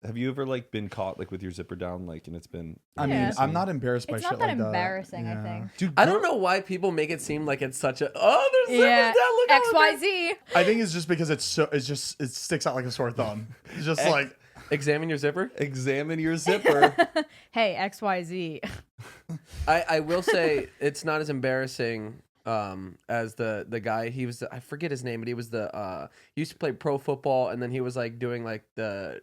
Have you ever like been caught like with your zipper down like and it's been? I mean, Yeah. I'm not embarrassed by It's shit not that like embarrassing, that. I think. Dude, I don't know why people make it seem like it's such a there's zippers Yeah, down. Look how XYZ. I think it's just because it sticks out like a sore thumb. It's just like Examine your zipper. Examine your zipper. Hey, XYZ. I will say it's not as embarrassing as the guy. He was I forget his name, but he was he used to play pro football, and then he was like doing like the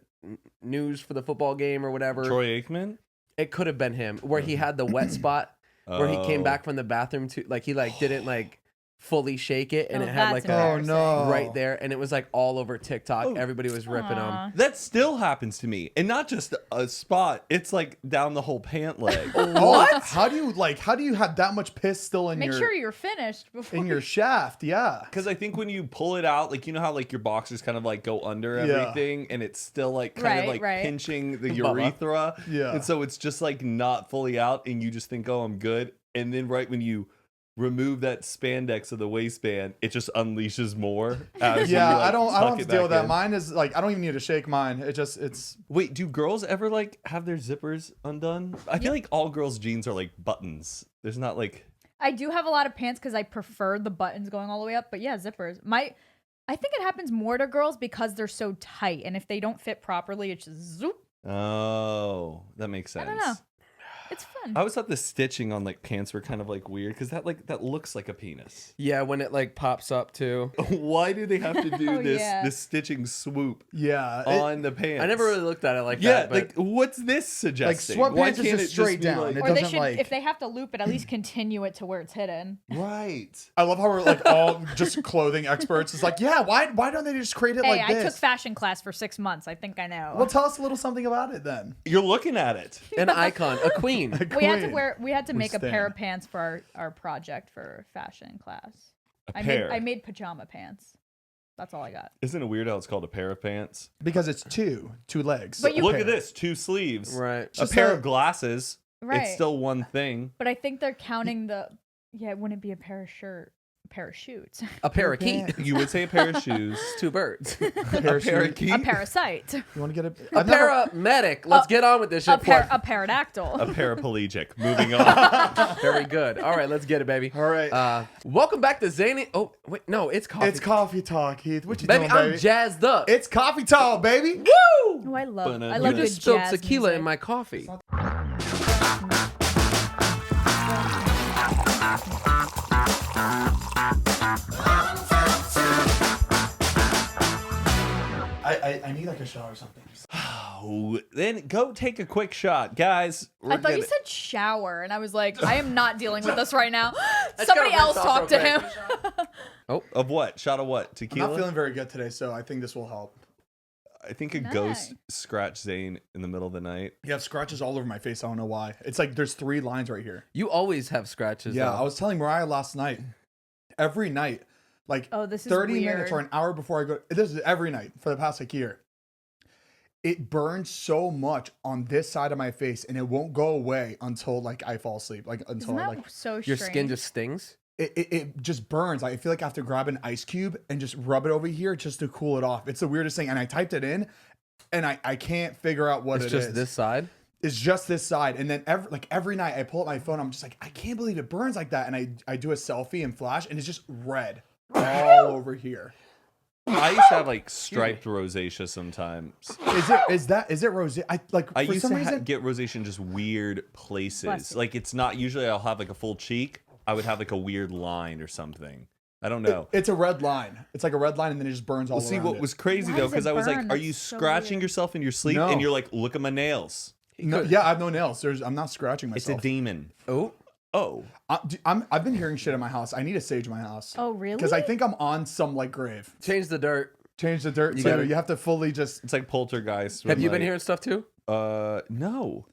news for the football game or whatever. Troy Aikman. It could have been him, where he had the wet spot where he came Oh. back from the bathroom to like he like didn't like fully shake it, and Oh, it had that's like embarrassing. no. right there, and it was like all over TikTok. Oh. Everybody was ripping them. Aw. That still happens to me, and not just a spot. It's like down the whole pant leg. what? How do you have that much piss still in Make your sure you're finished before. in your shaft? Yeah. Because I think when you pull it out, like you know how like your boxers kind of like go under Yeah. everything, and it's still like kind of Right, like right. pinching the Bubba. urethra. Yeah. And so it's just like not fully out, and you just think, oh, I'm good. And then right when you remove that spandex of the waistband, it just unleashes more. As Yeah, you, like, I don't tuck have it to deal with back that. in. Mine is like I don't even need to shake mine. It's Wait, do girls ever like have their zippers undone? I feel like all girls' jeans are like buttons. There's not like. I do have a lot of pants because I prefer the buttons going all the way up. But yeah, zippers. I think it happens more to girls because they're so tight, and if they don't fit properly, it's just zoop. Oh, that makes sense. I don't know. It's fun. I always thought the stitching on like pants were kind of like weird because that looks like a penis. Yeah, when it like pops up too. Why do they have to do Oh, this yeah. this stitching swoop yeah. on the pants? I never really looked at it like Yeah, that. But like what's this suggesting? sweatpants Why is can't just it straight be down. like- It or they doesn't should, like- if they have to loop it, at least continue it to where it's hidden. right. I love how we're like all just clothing experts. It's like, yeah, why don't they just create it Hey, like I this? took fashion class for 6 months. I think I know. Well, tell us a little something about it then. You're looking at it. an icon, a queen. We had to make a pair stand. of pants for our project for fashion class. A I pair. made I made pajama pants. That's all I got. Isn't it weird how it's called a pair of pants? Because it's two legs. But you- Look at this, 2 sleeves. Right. A Just pair a- of glasses. Right. It's still one thing. But I think they're counting the it wouldn't be a pair of parachutes. A parakeet. You would say a pair of shoes. 2 birds. A parakeet. A parasite. You want to get A paramedic. Let's get on with this shit. A pterodactyl. A paraplegic. Moving on. Very good. All right, let's get it, baby. All right. Welcome back to Zane. Oh, wait, no, it's coffee. It's coffee talk, Heath. What you Baby, doing, I'm baby? jazzed up. It's coffee talk, baby. Woo! Oh, I love You I You love just good spilled jazz tequila music. in my coffee. I need like a shot or something. Oh, then go take a quick shot, guys. I thought you said shower, and I was like, I am not dealing with this right now. just Somebody gotta else rinse off talk to real him. Of what? Shot of what? I'm Tequila? not feeling very good today, so I think this will help. I think a Nice. ghost scratched Zane in the middle of the night. You have scratches all over my face. I don't know why. It's like there's 3 lines right here. You always have scratches. Yeah, though. I was telling Mariah last night. Every night, like Oh, this is 30 weird. minutes or an hour before I go. This is every night for the past like year. It burns so much on this side of my face, and it won't go away until like I fall asleep. Like until Isn't that like so Your strange? skin just stings. it just burns. I feel like I have to grab an ice cube and just rub it over here just to cool it off. It's the weirdest thing. And I typed it in, and I can't figure out what It's it just is. this side. It's just this side. And then every night I pull up my phone, I'm just like, I can't believe it burns like that. And I do a selfie and flash, and it's just red all over here. I used to have like striped rosacea sometimes. Is it rose? I like I for used some to reason. get rosacea in just weird places. Bless you. Like it's not usually I'll have like a full cheek. I would have like a weird line or something. I don't know. It's a red line. It's like a red line, and then it just burns all Well, see around what it. was crazy Why though, does it because I was like, burn? "Are you That's so scratching weird. yourself in your sleep?" No. And you're like, "Look at my nails." No, yeah, I have no nails. I'm not scratching It's a myself. demon. Oh, Oh, I've been hearing shit in my house. I need to sage my house. Oh, really? Because I think I'm on some like grave. change the dirt. Change the dirt. You So gotta- you have to fully just. it's like poltergeist. Have when, you been like- hearing stuff too? No.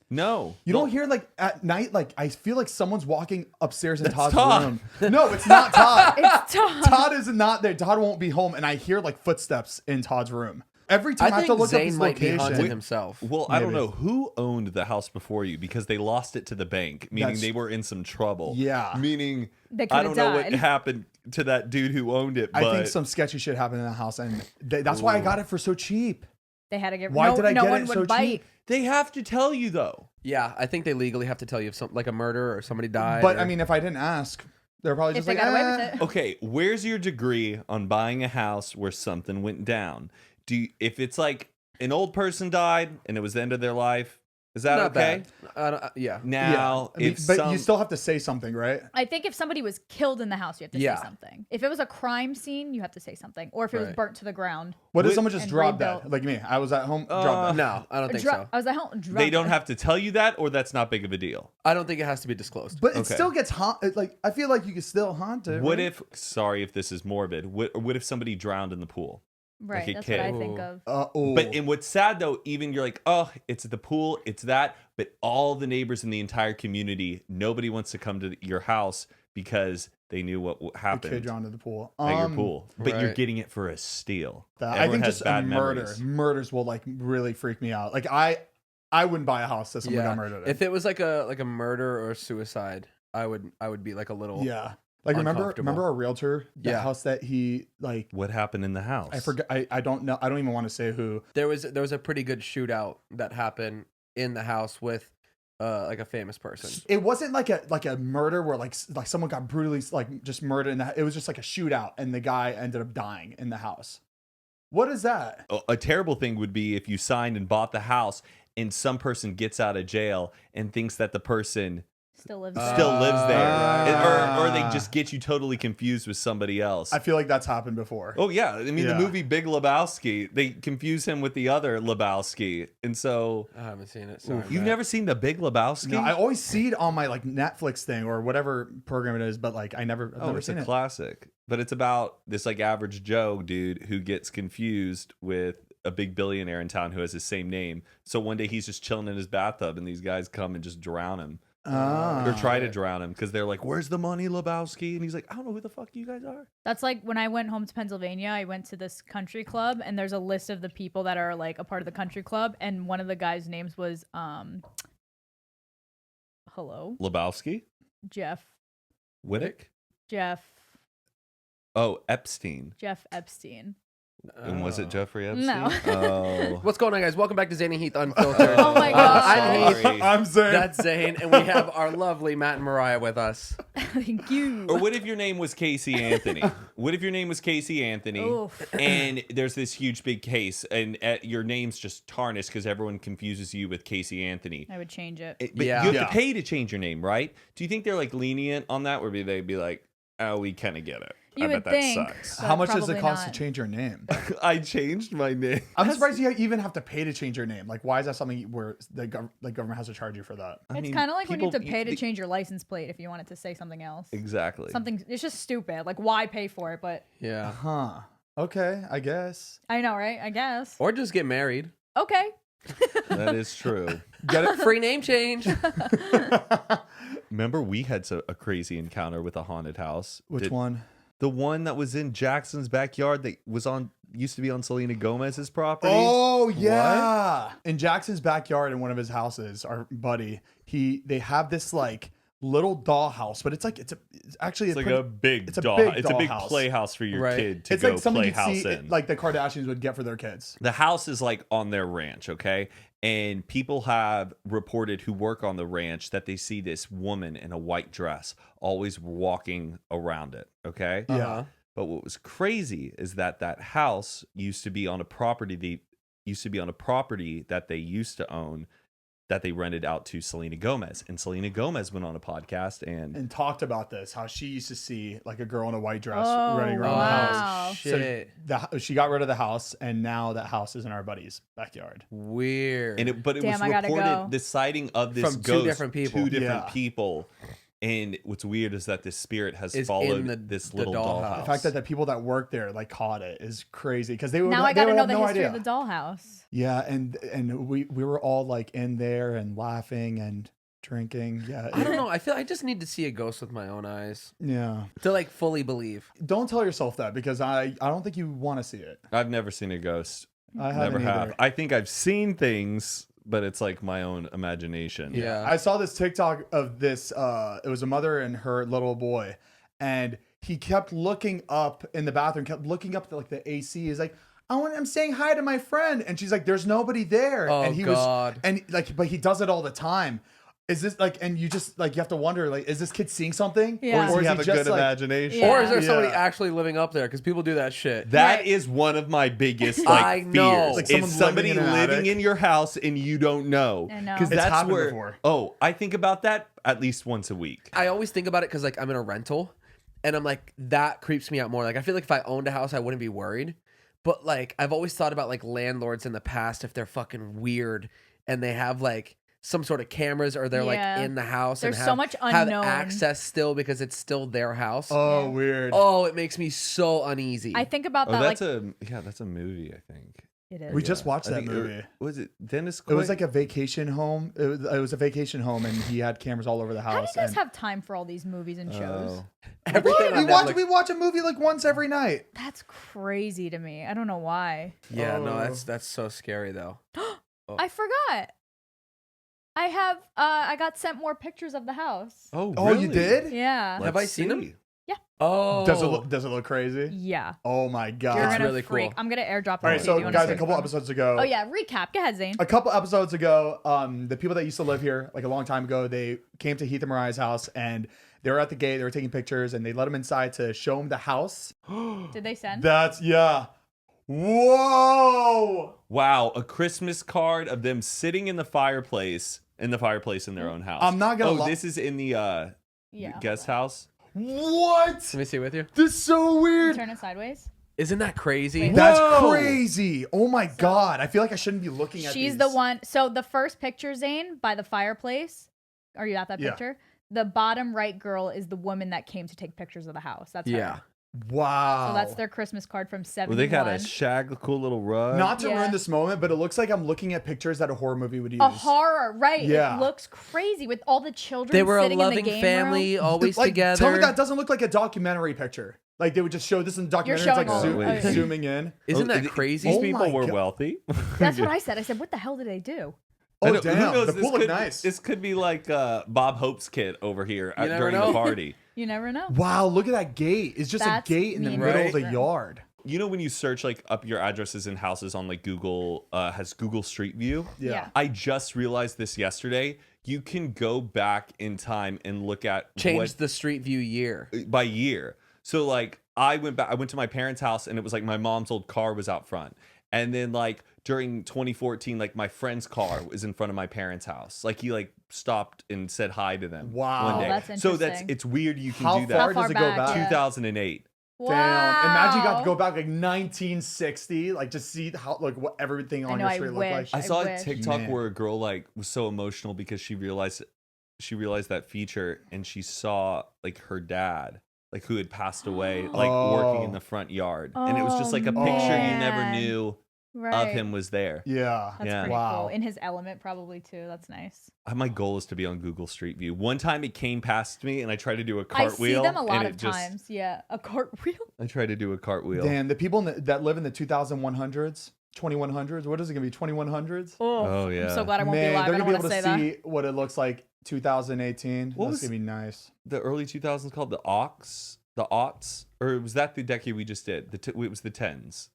You don't hear like at night. Like I feel like someone's walking upstairs in Todd's Todd. room. No, it's not Todd. It's Todd. Todd is not there. Todd won't be home, and I hear like footsteps in Todd's room. Every time I, I have to think look up Zane his might be location. haunting himself. Well, I don't Maybe. know who owned the house before you because they lost it to the bank, meaning That's- they were in some trouble. Yeah. Meaning They I coulda don't know what died. happened to that dude who owned it, but I think some sketchy shit happened in the house, and that's why I got it for so cheap. They had to get. Why did I no get one it would so bite. cheap? They have to tell you though. Yeah, I think they legally have to tell you if like a murder or somebody died. But or- I mean, if I didn't ask, they're probably If just they like, got away with it. Okay, where's your degree on buying a house where something went down? If it's like an old person died and it was the end of their life, is that not okay? bad. Yeah. Now, I mean, if but you still have to say something, right? I think if somebody was killed in the house, you have to Yeah. say something. If it was a crime scene, you have to say something. Or if it was Right. burnt to the ground. What if With- someone just and dropped rebuilt. that? Like me, I was at home, dropped that. No, I don't think so. I was at home. they don't have to tell you that, or that's not big of a deal. I don't think it has to be disclosed. But it Okay. still gets haunted. Like I feel like you can still haunt it. What right? if? Sorry if this is morbid. What if somebody drowned in the pool? Right. a That's kid. what I think Ooh. of. Oh. But and what's sad though, even you're like, oh, it's the pool, it's that, but all the neighbors in the entire community, nobody wants to come to your house because they knew what the happened kid drowned in the pool. at your pool. But you're right. getting it for a steal. I Everyone think has just a bad murder. memories. Murders will like really freak me out. Like I wouldn't buy a house that someone got murdered in. If it was like a murder or suicide, I would be like a little. Yeah. Like remember uncomfortable. our realtor, the Yeah. house that he like What happened in the house? I forgot I don't know. I don't even want to say who. There was a pretty good shootout that happened in the house with like a famous person. It wasn't like a murder where like someone got brutally like just murdered in the, it was just like a shootout and the guy ended up dying in the house. What is that? A terrible thing would be if you signed and bought the house and some person gets out of jail and thinks that the person Still lives still there. lives there. Ah. Or they just get you totally confused with somebody else. I feel like that's happened before. Oh yeah, I mean Yeah. the movie Big Lebowski, they confuse him with the other Lebowski, and so I haven't seen it. Sorry, you've Matt. never seen the Big Lebowski? No, I always see it on my like Netflix thing or whatever program it is, but like I've never it's seen a it. classic, but it's about this like average Joe dude who gets confused with a big billionaire in town who has the same name. So one day he's just chilling in his bathtub, and these guys come and just drown him. Ah. Or try to drown him because they're like, "Where's the money, Lebowski?" And he's like, "I don't know who the fuck you guys are." That's like when I went home to Pennsylvania, I went to this country club and there's a list of the people that are like a part of the country club. And one of the guys' names was, Lebowski, Jeff Wittick, Epstein. Epstein. And was it Jeffrey Epstein? No. Oh. What's going on, guys? Welcome back to Zane and Heath Unfiltered. Oh my gosh. I'm Heath. Sorry. I'm Zane. That's Zane, and we have our lovely Matt and Mariah with us. Thank you. Or what if your name was Casey Anthony? What if your name was Casey Anthony Oof. and there's this huge big case and your name's just tarnished because everyone confuses you with Casey Anthony? I would change it. But Yeah. you have Yeah. to pay to change your name, right? Do you think they're like lenient on that where they'd be like, oh, we kind of get it. You I would bet that think. sucks. But How much does it probably cost not. to change your name? I changed my name. I'm surprised you even have to pay to change your name. Like, why is that something where the government has to charge you for that? I It's mean, kind of like when you have to people- pay to change your license plate if you want it to say something else. Exactly. Something, it's just stupid. Like, why pay for it? But Yeah. Huh. Okay, I guess. I know, right? I guess. Or just get married. Okay. That is true. Get it? Free name change. Remember we had a crazy encounter with a haunted house. Which one? The one that was in Jackson's backyard that was used to be on Selena Gomez's property. Oh yeah. In Jackson's backyard in one of his houses, our buddy, they have this like little dollhouse, but it's actually It's like a big it's a doll. big It's a big dollhouse. playhouse for your Right. kid to it's go like something play you'd house see in. like the Kardashians would get for their kids. The house is like on their ranch, okay? And people have reported who work on the ranch that they see this woman in a white dress always walking around it, okay? Yeah. Uh-huh. But what was crazy is that house used to be on a property that they used to own that they rented out to Selena Gomez. And Selena Gomez went on a podcast and talked about this, how she used to see like a girl in a white dress Oh, running around the wow. house. Shit. So she got rid of the house, and now that house is in our buddy's backyard. Weird. but it Damn, was I gotta reported go. the sighting of this From two ghost, different people. two different Yeah. people. And what's weird is that this spirit has Is followed in this the little dollhouse. dollhouse. The fact that the people that work there like caught it is crazy because they would Now I they got to would know have the no history idea. of the dollhouse. Yeah, and we were all like in there and laughing and drinking. Yeah, I don't know. I feel I just need to see a ghost with my own eyes yeah. to like fully believe. Don't tell yourself that because I don't think you want to see it. I've never seen a ghost. I haven't Never have. either. I think I've seen things, but it's like my own imagination. Yeah. I saw this TikTok of this. It was a mother and her little boy, and he kept looking up in the bathroom, kept looking up to like the AC. He's like, I'm saying hi to my friend. And she's like, there's nobody there. Oh, and he God. but he does it all the time. Is this like, and you just like, you have to wonder, like, is this kid seeing something? Yeah. Or does he have a just good like, imagination? Yeah. Or is there somebody Yeah. actually living up there? Because people do that shit. That is one of my biggest I like know. fears. Like Is someone somebody living in an living attic. in your house and you don't know. I know. Because It's that's happened where. before. Oh, I think about that at least once a week. I always think about it because like I'm in a rental, and I'm like that creeps me out more. Like I feel like if I owned a house, I wouldn't be worried. But like I've always thought about like landlords in the past if they're fucking weird and they have like some sort of cameras or they're Yeah. like in the house There's and so much have unknown. access still because it's still their house. Oh, Yeah. weird. Oh, it makes me so uneasy. I think about Oh, that like that's a movie. I think. it is. We just watched I that think movie. Was it Dennis? It was Quaid? like a vacation home. It was a vacation home, and he had cameras all over the How do house. you guys and have time for all these movies and shows? Oh. Everything on Netflix. we watch a movie like once every night. That's crazy to me. I don't know why. Yeah, no, Oh. that's so scary though. I forgot. I have I got sent more pictures of the house. Oh, Oh, really? you did? Yeah. Have I seen them? see. Oh, Does it look crazy? Yeah. Oh my god! You're It's gonna really freak. cool. I'm gonna airdrop it All right, to so you. You wanna guys, see a couple it? episodes ago. Oh yeah, recap. Go ahead, Zane. A couple episodes ago, the people that used to live here, like a long time ago, they came to Heath and Mariah's house, and they were at the gate. They were taking pictures, and they let them inside to show them the house. Did they send? Yeah. Whoa! Wow, a Christmas card of them sitting in the fireplace in their own house. I'm not gonna Oh, lie- this is in the Yeah. guest house. What? Let me see with you. This is so weird. Turn it sideways. Isn't that crazy? Wait. That's Whoa. crazy. Oh my god! I feel like I shouldn't be looking at. She's these. the one. So the first picture, Zane, by the fireplace. Are you at that Yeah. picture? The bottom right girl is the woman that came to take pictures of the house. That's her. Yeah. Wow. So that's their Christmas card from Well, 71. they got a cool little rug. Not to Yeah. ruin this moment, but it looks like I'm looking at pictures that a horror movie would use. A horror, right? Yeah. It looks crazy with all the children. They were a sitting in the loving game family, room. always Like, together. Tell me that doesn't look like a documentary picture. Like they would just show this in the documentary. It's showing like all- zooming in. Isn't Oh, that crazy? These Oh people my were God. wealthy. That's what I said. I said, what the hell did they do? I Oh know- who damn! knows, The this pool looked could- nice. This could be like Bob Hope's kid over here You never during know. the party. You never know. Wow, look at that gate. It's just That's a gate in the mean. middle of the Right. yard. You know when you search like up your addresses and houses on like Google has Google Street View? Yeah. I just realized this yesterday. You can go back in time and look at Change the Street View year. by year. So like I went to my parents' house and it was like my mom's old car was out front. And then like during 2014, like my friend's car was in front of my parents' house. Like he like stopped and said hi to them Wow. one day. Oh, that's So interesting. it's weird you can How do far that. does it go back? back? Yeah. 2008. Wow. Damn. Imagine you got to go back like 1960, like to see how like what everything on know, your I street looked like. wish. I saw a wish. TikTok Man. where a girl like was so emotional because she realized that feature and she saw like her dad like who had passed away like working in Oh. the front yard and it was just like a Oh, picture you never man. knew Right. of him was there. Yeah. That's Yeah. pretty Wow. cool. In his element, probably too. That's nice. My goal is to be on Google Street View. One time it came past me and I tried to do a I cartwheel. see them a lot and of it just- times. Yeah, a cartwheel. I tried to do a cartwheel. Damn, the people that live in the 2100s, 2100s. What is it gonna be? 2100s. Oh, yeah. I'm so glad I won't Man, be alive. they're I don't gonna be want able to to say see what it looks like 2018. What That's was- gonna be nice. The early 2000s called the aughts, or was that the decade we just did? It was the tens.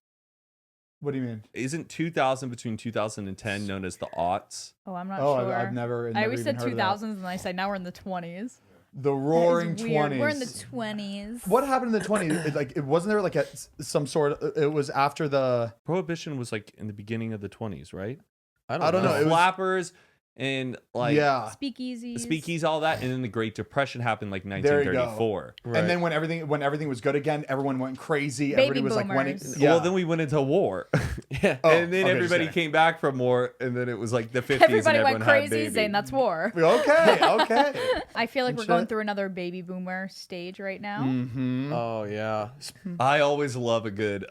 What do you mean? Isn't 2000 between 2010 known as the aughts? that. Oh, I'm not Oh, sure. I've never. I always even said heard of that. 2000s, and I said now we're in the 20s. The That is Roaring weird. 20s. We're in the 20s. What happened in the 20s? It wasn't there like some sort of. It was after the. Prohibition was like in the beginning of the 20s, right? I don't know. The It was- flappers and like Yeah. Speakeasies. speakeasy, all that, and then the Great Depression happened like There you go. 1934. Right. And then when everything was good again, everyone went crazy. Baby Everybody was like winning. boomers. Yeah. Well, then we went into war, Yeah. Oh, and then okay, everybody just came back from war, and then it was like the 50s, Everybody and went everyone had crazy, babies. Zane. That's war. Okay. Okay. I feel like And we're going shit. through another baby boomer stage right now. Mm-hmm. Oh yeah. I always love a good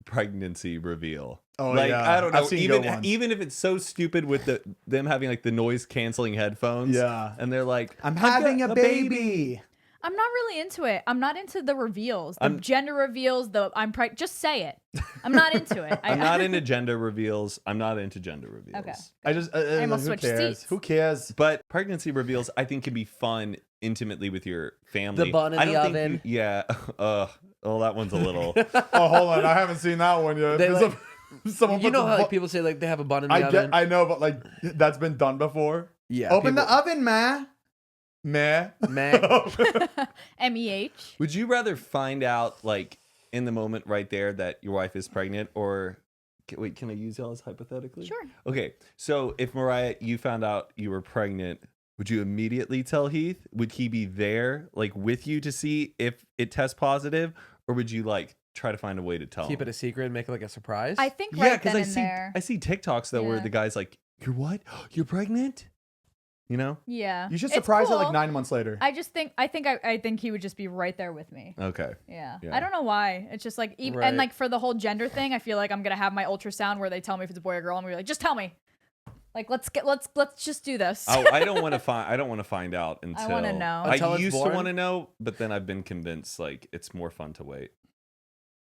pregnancy reveal. Oh, like yeah. I don't know, I've seen good even ones. even if it's so stupid with them having like the noise canceling headphones. Yeah. and they're like, I'm "I've having got a baby. I'm not really into it. I'm not into the reveals, the I'm- gender reveals. Just say it. I'm not into it. I'm not into gender reveals. I'm not into gender reveals. Okay. I just. almost who switched cares? seats. Who cares? But pregnancy reveals, I think, can be fun intimately with your family. The bun in I the don't think oven. yeah. Oh, that one's a little. Oh, hold on. I haven't seen that one yet. They, There's like, someone you puts know a how like bu- people say like they have a bun in the oven? I know, but like that's been done before. Yeah. Open people- the oven, ma. Meh. Meh. MEH. Would you rather find out like in the moment right there that your wife is pregnant, or wait, can I use y'all as hypothetically? Sure. Okay, so if Mariah, you found out you were pregnant, would you immediately tell Heath? Would he be there like with you to see if it tests positive, or would you like try to find a way to tell Keep him? it a secret and make it like a surprise. I think Yeah, right because then I and see there. I see TikToks though where Yeah. the guy's like, "You're what? You're pregnant?" You know? Yeah. You should It's surprise it cool. like 9 months later. I think he would just be right there with me. Okay. Yeah. Yeah. I don't know why. It's just like even Right. and like for the whole gender thing, I feel like I'm gonna have my ultrasound where they tell me if it's a boy or girl, and we're like, just tell me. Like let's just do this. Oh, I don't want to find out until wanna know. Until I it's used to born? want to know, but then I've been convinced like it's more fun to wait.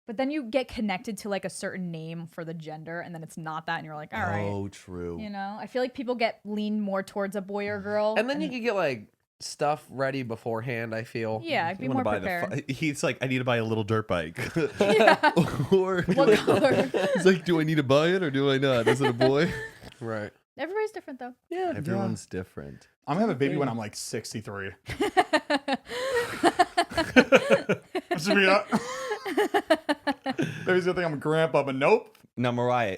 But then you get connected to like a certain name for the gender, and then it's not that, and you're like, all right. Oh, true. You know, I feel like people get lean more towards a boy or girl. And then you can get like stuff ready beforehand. I feel. yeah, be You more want to buy prepared. He's like, I need to buy a little dirt bike. Yeah. Or What color? he's like, do I need to buy it or do I not? Is it a boy? Right. Everybody's different though. Yeah. Everyone's different. I'm gonna have a baby when I'm like 63. Should be up. Baby's gonna think I'm a grandpa, but nope. Now, Mariah,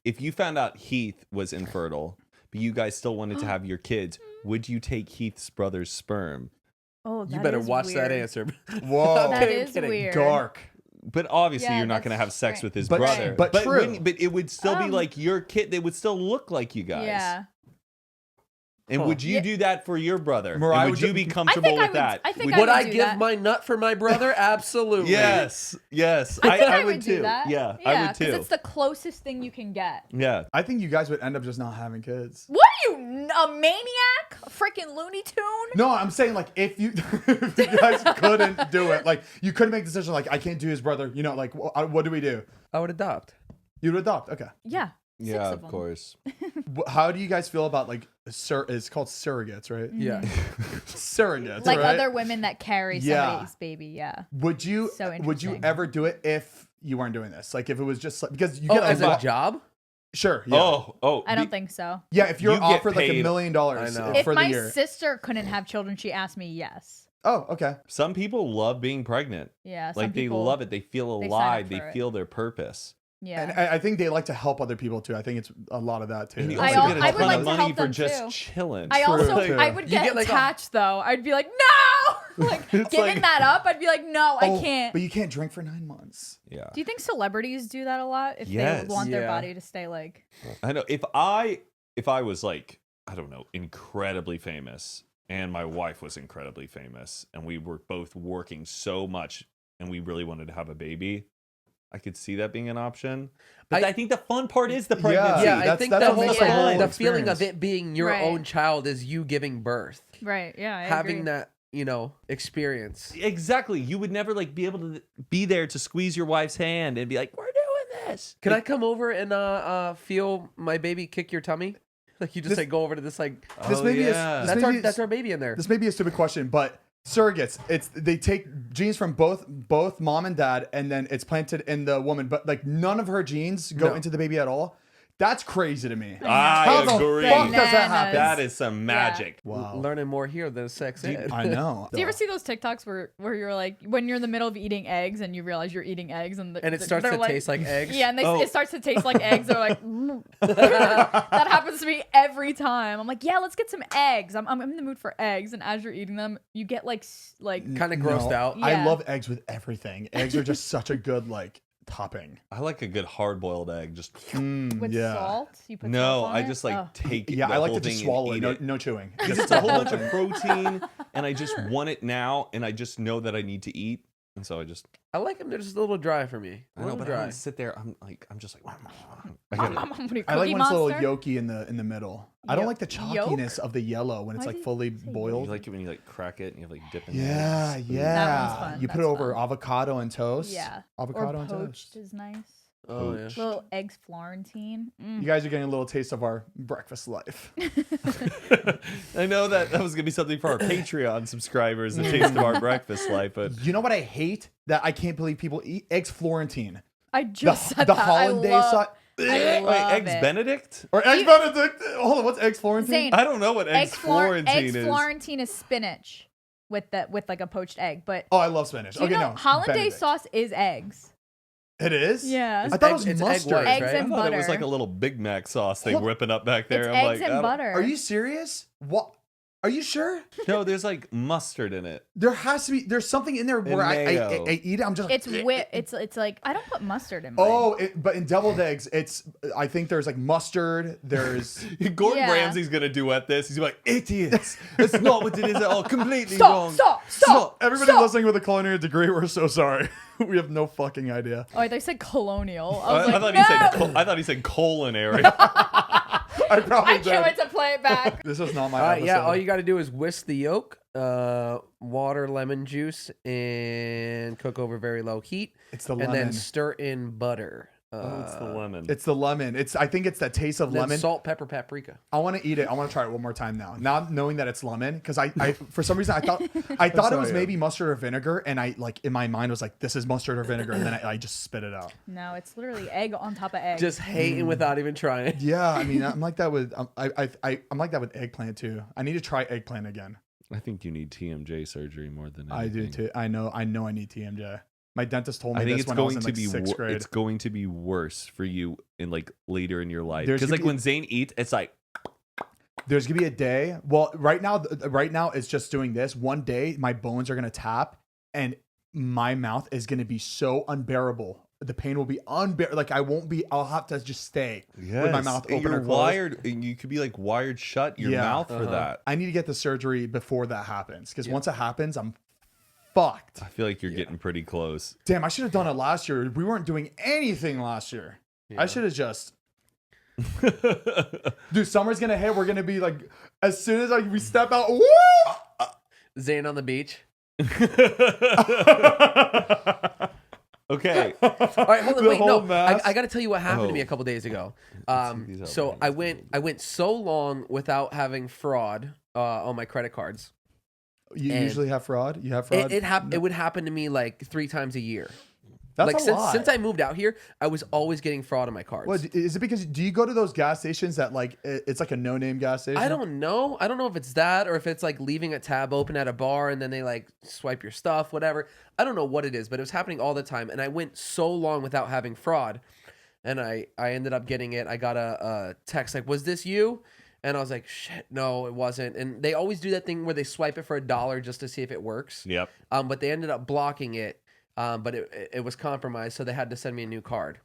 if you found out Heath was infertile, but you guys still wanted to have your kids, would you take Heath's brother's sperm? Oh, that You better is watch that weird. answer. Whoa. That Kidding, is kidding. weird. Dark. But obviously, Yeah, you're not going to that's have sex right. with his But- brother. but true. But it would still be Um, like your kid. They would still look like you guys. Yeah. And Huh. would you Yeah. do that for your brother? Mariah, And would would you you- be I comfortable think I with would. that? I think Would I I would do give that. my nut for my brother? Absolutely. Yes. Yes. I think I would do too. that. Yeah, I would too. because it's the closest thing you can get. Yeah. I think you guys would end up just not having kids. What are you, a maniac? A freaking Looney Tune? No, I'm saying like if you, if you guys couldn't do it, like you couldn't make the decision, like I can't do his brother. You know, like what do we do? I would adopt. You'd adopt. Okay. Yeah. Six Yeah, of of them. course. How do you guys feel about like it's called surrogates, right? Yeah. Surrogates, Like right? other women that carry Yeah. somebody's baby. Yeah. Would you So would you interesting. ever do it if you weren't doing this? Like if it was just like, because you Oh, get as a a lot. job? Sure. Yeah. Oh. I don't think so. Yeah. If you're You get offered like paid- $1 million I know. If for the my year. sister couldn't have children, she asked me yes. Oh, okay. Some people love being pregnant. Yeah. Like some they people, love it. They feel they sign alive. up They for it. feel their purpose. Yeah. And I think they like to help other people too. I think it's a lot of that too. And you I also al- get a I would ton like of to money help for them, just too. chilling. I also True. I would You get, get, like, a- attached though. I'd be like, no, like giving like- that up. I'd be like, no, I Oh, can't. But you can't drink for 9 months. Yeah. Do you think celebrities do that a lot if Yes. they want their Yeah. body to stay like? I know. If I was like, I don't know, incredibly famous, and my wife was incredibly famous, and we were both working so much, and we really wanted to have a baby, I could see that being an option. But I think the fun part is the pregnancy. Yeah, I that's- think that's the what whole, makes the whole the feeling of experience. it being your Right. own child is you giving birth. Right. Yeah. I Having agree. that, experience. Exactly. You would never like be able to be there to squeeze your wife's hand and be like, "We're doing this." Can I come over and feel my baby kick your tummy? Like you just This- like go over to this like This Oh, may be a- yeah. this may be- that's our baby in there. This may be a stupid question, but surrogates, they take genes from both mom and dad, and then it's planted in the woman, but like none of her genes go No. into the baby at all. That's crazy to me. I How the agree. fuck does that happen? That is some magic. Wow. Learning more here than sex ed. I know. Do you ever see those TikToks where you're like when you're in the middle of eating eggs and you realize you're eating eggs and And it starts they're to taste like eggs. Yeah, and Oh. it starts to taste like eggs. They're like, that happens to me every time. I'm like, yeah, let's get some eggs. I'm in the mood for eggs, and as you're eating them, you get like Kind of grossed No, out. Yeah. I love eggs with everything. Eggs are just such a good like topping. I like a good hard-boiled egg. Just with yeah. salt. You put no, salt on I it? just like Oh. take Yeah, the I like whole to just thing swallow and it. eat No chewing. Because it's a whole bunch of protein, and I just want it now, and I just know that I need to eat, and so I just I like them. They're just a little dry for me. I A know, little but I dry. don't sit there. I'm just like I What gotta, are you, I like Cookie when it's a little Monster? yolky in the middle. I don't Yo- like the yolk? chalkiness of the yellow when it's Why like do you fully say you boiled. like it when you like crack it and you have like dip in Yeah, eggs. yeah. That one's fun. You put it That's over fun. avocado and toast. Yeah. Avocado Or and poached toast. is nice. Oh yeah. Little eggs Florentine. You guys are getting a little taste of our breakfast life. I know that was gonna be something for our Patreon subscribers, the taste of our breakfast life, but You know what I hate that I can't believe people eat? Eggs Florentine. I just said The that. hollandaise sauce. I wait, love eggs it. Benedict? Or eggs Benedict. Hold on, what's eggs Florentine? Zane, I don't know what eggs Florentine eggs is. Florentine is spinach with like a poached egg. But Oh, I love spinach. do you Okay, know no. hollandaise Benedict. sauce is eggs? It is? Yeah. I thought it was It's egg mustard. whites, Eggs right? and I thought butter. it was like a little Big Mac sauce thing Hold- whipping up back there. It's I'm eggs like, I and don't- butter. Are you serious? What? Are you sure? No, there's like mustard in it. There has to be. There's something in there where I mayo. eat it. I'm just. It's it's like I don't put mustard in mine. Oh, but in deviled eggs, it's. I think there's like mustard. There's. Gordon Yeah. Ramsay's gonna duet this. He's like, idiots. That's not what it is at all. Completely Stop, wrong. stop. Everybody Stop. listening with a culinary degree, we're so sorry. We have no fucking idea. Oh, I thought you said colonial. I I, was like, thought no. he said. I thought he said culinary. I probably I can't did. wait to play it back. This is not my All right, episode. yeah. All you got to do is whisk the yolk, water, lemon juice, and cook over very low heat, It's the and lemon. then stir in butter. Oh, it's the lemon. It's the lemon. I think it's that taste of then lemon. salt, pepper, paprika. I want to eat it. I want to try it one more time now. Now knowing that it's lemon, because I for some reason I thought it was sorry. maybe mustard or vinegar, and I like in my mind was like, this is mustard or vinegar, and then I just spit it out. No, it's literally egg on top of egg. Just hating without even trying. Yeah, I mean, I'm like that with I'm like that with eggplant too. I need to try eggplant again. I think you need TMJ surgery more than anything. I do too. I know I need TMJ. My dentist told me I think this it's when I was going in to like be sixth grade. it's going to be worse for you in like later in your life There's because gonna like be- when Zane eats, it's like There's gonna be a day. Well, right now it's just doing this. One day, my bones are gonna tap, and my mouth is gonna be so unbearable. The pain will be unbearable. Like I won't be. I'll have to just stay with my mouth and open you're or closed. wired, and you could be like wired shut your Yeah. mouth for that. I need to get the surgery before that happens, because once it happens, I'm fucked. I feel like you're getting pretty close. Damn, I should have done it last year. We weren't doing anything last year. I should have just. Dude, summer's gonna hit. We're gonna be like, as soon as we step out, woo! Zane on the beach. Okay. All right, hold on, The wait, whole no, mask. I got to tell you what happened to me Oh. a couple days ago. these out So right I went so long without having fraud on my credit cards. You And usually have fraud. You have fraud. It would happen to me like 3 times a year. That's like a lot. since I moved out here, I was always getting fraud on my cards. What is it? Because do you go to those gas stations that like it's like a no-name gas station? I don't know. I don't know if it's that or if it's like leaving a tab open at a bar and then they like swipe your stuff, whatever. I don't know what it is, but it was happening all the time. And I went so long without having fraud. And I ended up getting it. I got a text like, was this you? And I was like, shit, no, it wasn't. And they always do that thing where they swipe it for $1 just to see if it works. Yep. But they ended up blocking it. But it was compromised, so they had to send me a new card.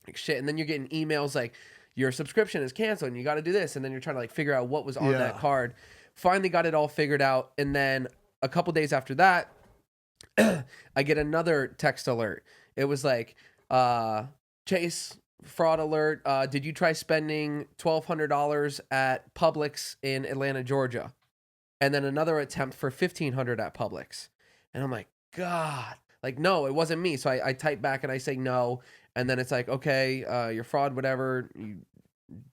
Like shit, and then you're getting emails like your subscription is canceled and you got to do this, and then you're trying to like figure out what was on that Yeah. card. Finally got it all figured out, and then a couple days after that, I get another text alert. It was like, Chase, fraud alert. Did you try spending $1,200 at Publix in Atlanta, Georgia? And then another attempt for $1,500 at Publix. And I'm like, God. Like, no, it wasn't me. So I type back and I say no. And then it's like, okay, you're fraud, whatever. You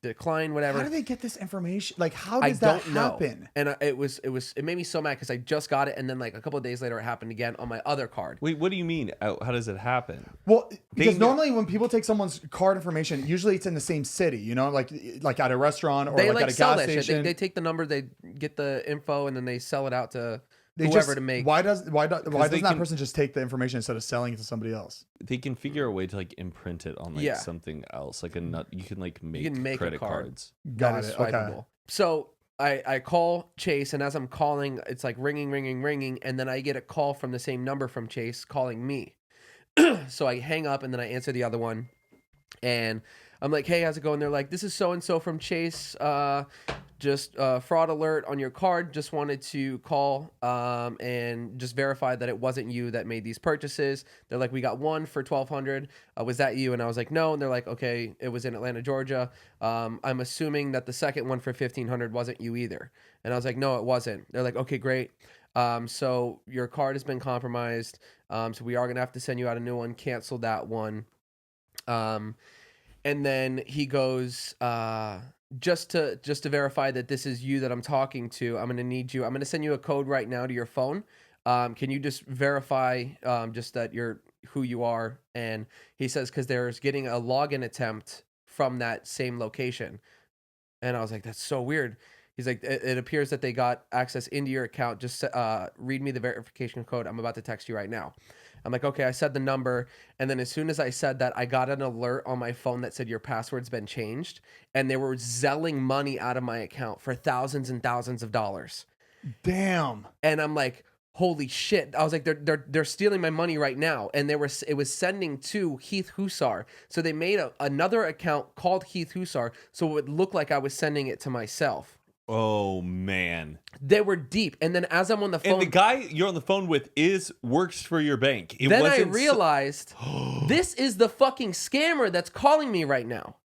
decline, whatever. How do they get this information? Like, how I does that don't know. happen? And it made me so mad because I just got it. And then like a couple of days later, it happened again on my other card. Wait, what do you mean? How does it happen? Well, because know- normally when people take someone's card information, usually it's in the same city. You know, like at a restaurant or They like like at a sell gas that shit. station. They take the number, they get the info, and then they sell it out to They whoever just, to make. Why doesn't they that can- person just take the information instead of selling it to somebody else? They can figure a way to like imprint it on like Yeah. something else, like a nut. You can like make, can make a credit card. cards. Got that is it. Okay. swipeable. So I call Chase, and as I'm calling, it's like ringing, and then I get a call from the same number from Chase calling me. So I hang up, and then I answer the other one, and I'm like, hey, how's it going? They're like, this is so-and-so from Chase. Just fraud alert on your card. Just wanted to call and just verify that it wasn't you that made these purchases. They're like, we got one for $1,200. Was that you? And I was like, no. And they're like, okay, it was in Atlanta, Georgia. I'm assuming that the second one for $1,500 wasn't you either. And I was like, no, it wasn't. They're like, okay, great. So your card has been compromised. So we are gonna have to send you out a new one. Cancel that one. And then he goes, just to verify that this is you that I'm talking to, I'm going to need you. I'm going to send you a code right now to your phone. Can you just verify just that you're who you are? And he says, because there's getting a login attempt from that same location. And I was like, that's so weird. He's like, it appears that they got access into your account. Just read me the verification code. I'm about to text you right now. I'm like, okay, I said the number. And then as soon as I said that, I got an alert on my phone that said your password's been changed. And they were zelling money out of my account for thousands and thousands of dollars. Damn. And I'm like, holy shit. I was like, they're stealing my money right now. And it was sending to Heath Hussar. So they made another account called Heath Hussar. So it would look like I was sending it to myself. Oh man, they were deep. And then as I'm on the phone, and the guy you're on the phone with works for your bank. Then I realized this is the fucking scammer that's calling me right now.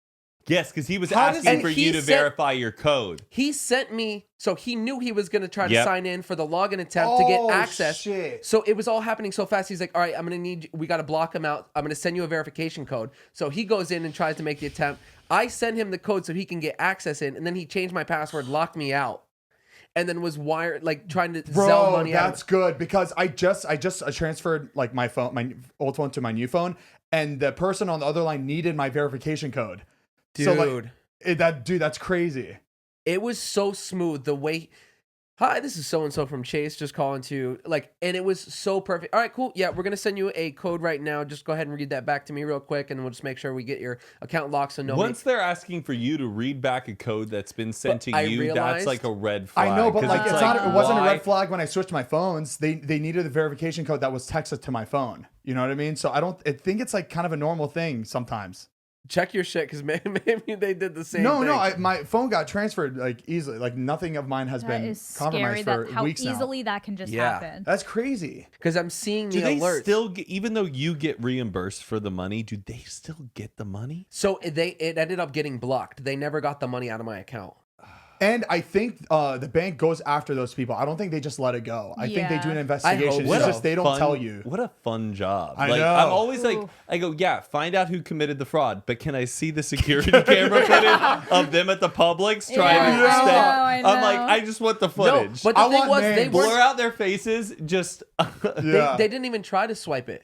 Yes, because he was asking for you to verify your code. He sent me, so he knew he was going to try to sign in for the login attempt to get access. Shit. So it was all happening so fast. He's like, all right, I'm going to need, we got to block him out. I'm going to send you a verification code. So he goes in and tries to make the attempt. I send him the code so he can get access in, and then he changed my password, locked me out, and then was trying to sell money out. That's good, because I transferred like my old phone to my new phone, and the person on the other line needed my verification code. Dude. So that's crazy. It was so smooth the way. Hi, this is so-and-so from Chase, just calling to and it was so perfect. All right, cool. Yeah, we're going to send you a code right now. Just go ahead and read that back to me real quick, and we'll just make sure we get your account locked. So Once they're asking for you to read back a code that's been sent to you, that's like a red flag. I know, but it wasn't a red flag when I switched my phones. They needed the verification code that was texted to my phone. You know what I mean? So I think it's like kind of a normal thing sometimes. Check your shit, because maybe they did the same thing. No, my phone got transferred easily. Like nothing of mine has been compromised for weeks now. How easily that can just happen. That's crazy. Because I'm seeing the they alerts. Still get, even though you get reimbursed for the money, do they still get the money? So it ended up getting blocked. They never got the money out of my account. And I think the bank goes after those people. I don't think they just let it go. I think they do an investigation. It's just they don't tell you. What a fun job. I know. I'm always I go, yeah, find out who committed the fraud, but can I see the security camera footage of them at the Publix trying to I know. I'm like, I just want the footage. No, but the thing was, they blur out their faces, just... they didn't even try to swipe it.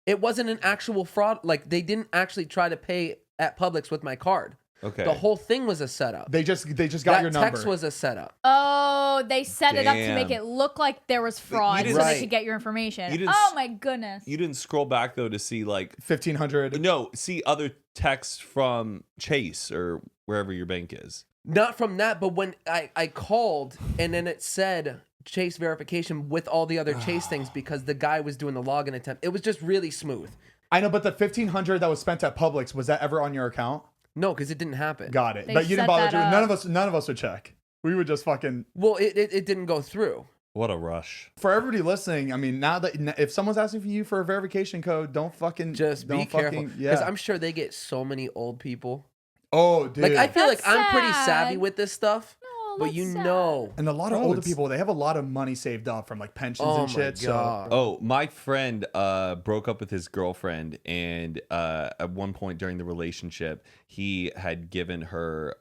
It wasn't an actual fraud. They didn't actually try to pay at Publix with my card. Okay. The whole thing was a setup. They just got your number. That text was a setup. Oh, they set it up to make it look like there was fraud so they could get your information. Oh my goodness. You didn't scroll back though to see 1,500. No, see other texts from Chase or wherever your bank is. Not from that, but when I called and then it said Chase verification with all the other Chase things because the guy was doing the login attempt. It was just really smooth. I know, but the 1,500 that was spent at Publix, was that ever on your account? No, because it didn't happen. Got it. But you didn't bother to. None of us would check. We would just fucking. Well, it didn't go through. What a rush. For everybody listening, I mean, now that if someone's asking for you for a verification code, don't fucking be careful. Because I'm sure they get so many old people. Oh, dude. I feel That's I'm pretty sad. savvy with this stuff. But you know. And a lot of older people, they have a lot of money saved up from pensions and shit. So my friend broke up with his girlfriend, and at one point during the relationship, he had given her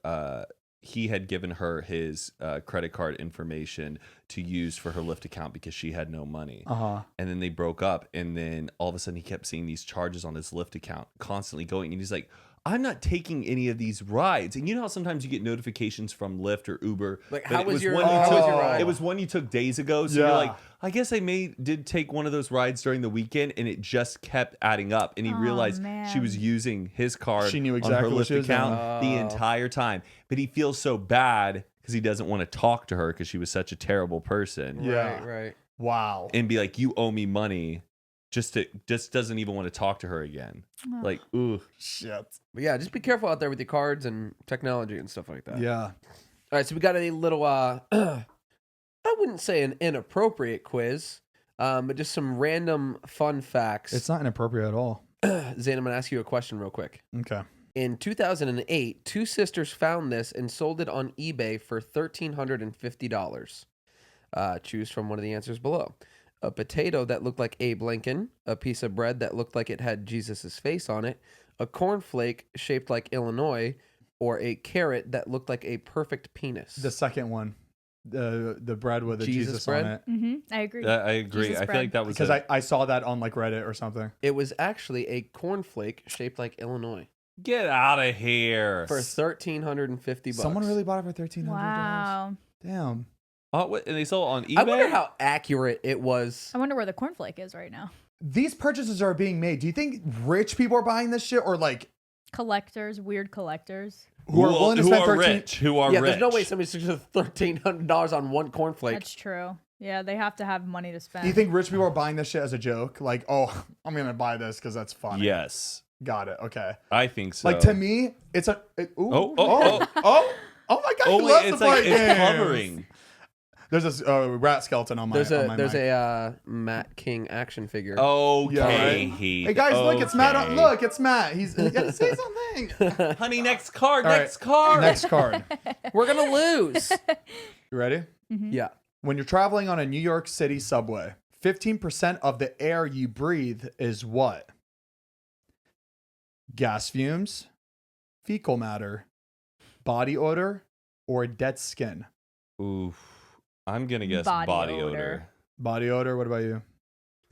his credit card information to use for her Lyft account because she had no money. And then they broke up, and then all of a sudden he kept seeing these charges on his Lyft account constantly going, and he's like, I'm not taking any of these rides. And you know how sometimes you get notifications from Lyft or Uber. How was your ride? It was one you took days ago. So you're like, I guess I did take one of those rides during the weekend, and it just kept adding up. And he realized she was using his card she knew exactly on her what she Lyft was account the entire time. But he feels so bad because he doesn't want to talk to her because she was such a terrible person. Yeah. Right. Wow. And be like, you owe me money. Just doesn't even want to talk to her again. Ooh. Shit. But yeah, just be careful out there with your cards and technology and stuff like that. Yeah. All right, so we got a little, I wouldn't say an inappropriate quiz, but just some random fun facts. It's not inappropriate at all. Zane, I'm going to ask you a question real quick. Okay. In 2008, two sisters found this and sold it on eBay for $1,350. Choose from one of the answers below. A potato that looked like Abe Lincoln, a piece of bread that looked like it had Jesus' face on it, a cornflake shaped like Illinois, or a carrot that looked like a perfect penis? The second one, the bread with the Jesus Jesus bread? on it. Mm-hmm. I agree. I agree. Jesus I feel bread. like that was Because a, I saw that on like Reddit or something. It was actually a cornflake shaped like Illinois get out of here. for $1,350. Someone really bought it for $1,300. Wow. Damn. Oh, what, and they sold it on eBay. I wonder how accurate it was. I wonder where the cornflake is right now. These purchases are being made. Do you think rich people are buying this shit, or like Collectors, weird collectors. who are willing to spend 13? rich? Who are Yeah, rich? there's no way somebody's spending $1,300 on one cornflake. That's true. Yeah, they have to have money to spend. Do you think rich people are buying this shit as a joke? Like, oh, I'm gonna buy this because that's funny. Yes, Got it. Okay. I think so. Like to me, it's a. Ooh, Oh, oh my god! oh, he wait, loves it's to like play it's games. hovering. There's this rat skeleton on my. There's on my a mic. Matt King action figure. Okay, Yeah, right? Heath. Hey guys, look! It's Matt. Okay. Look, it's Matt. He's gotta say something. Honey, next card. All right, Next card. Next card. We're gonna lose. You ready? Yeah. When you're traveling on a New York City subway, 15% of the air you breathe is what? Gas fumes, fecal matter, body odor, or dead skin? Oof. I'm gonna guess Body body odor. odor. Body odor. What about you?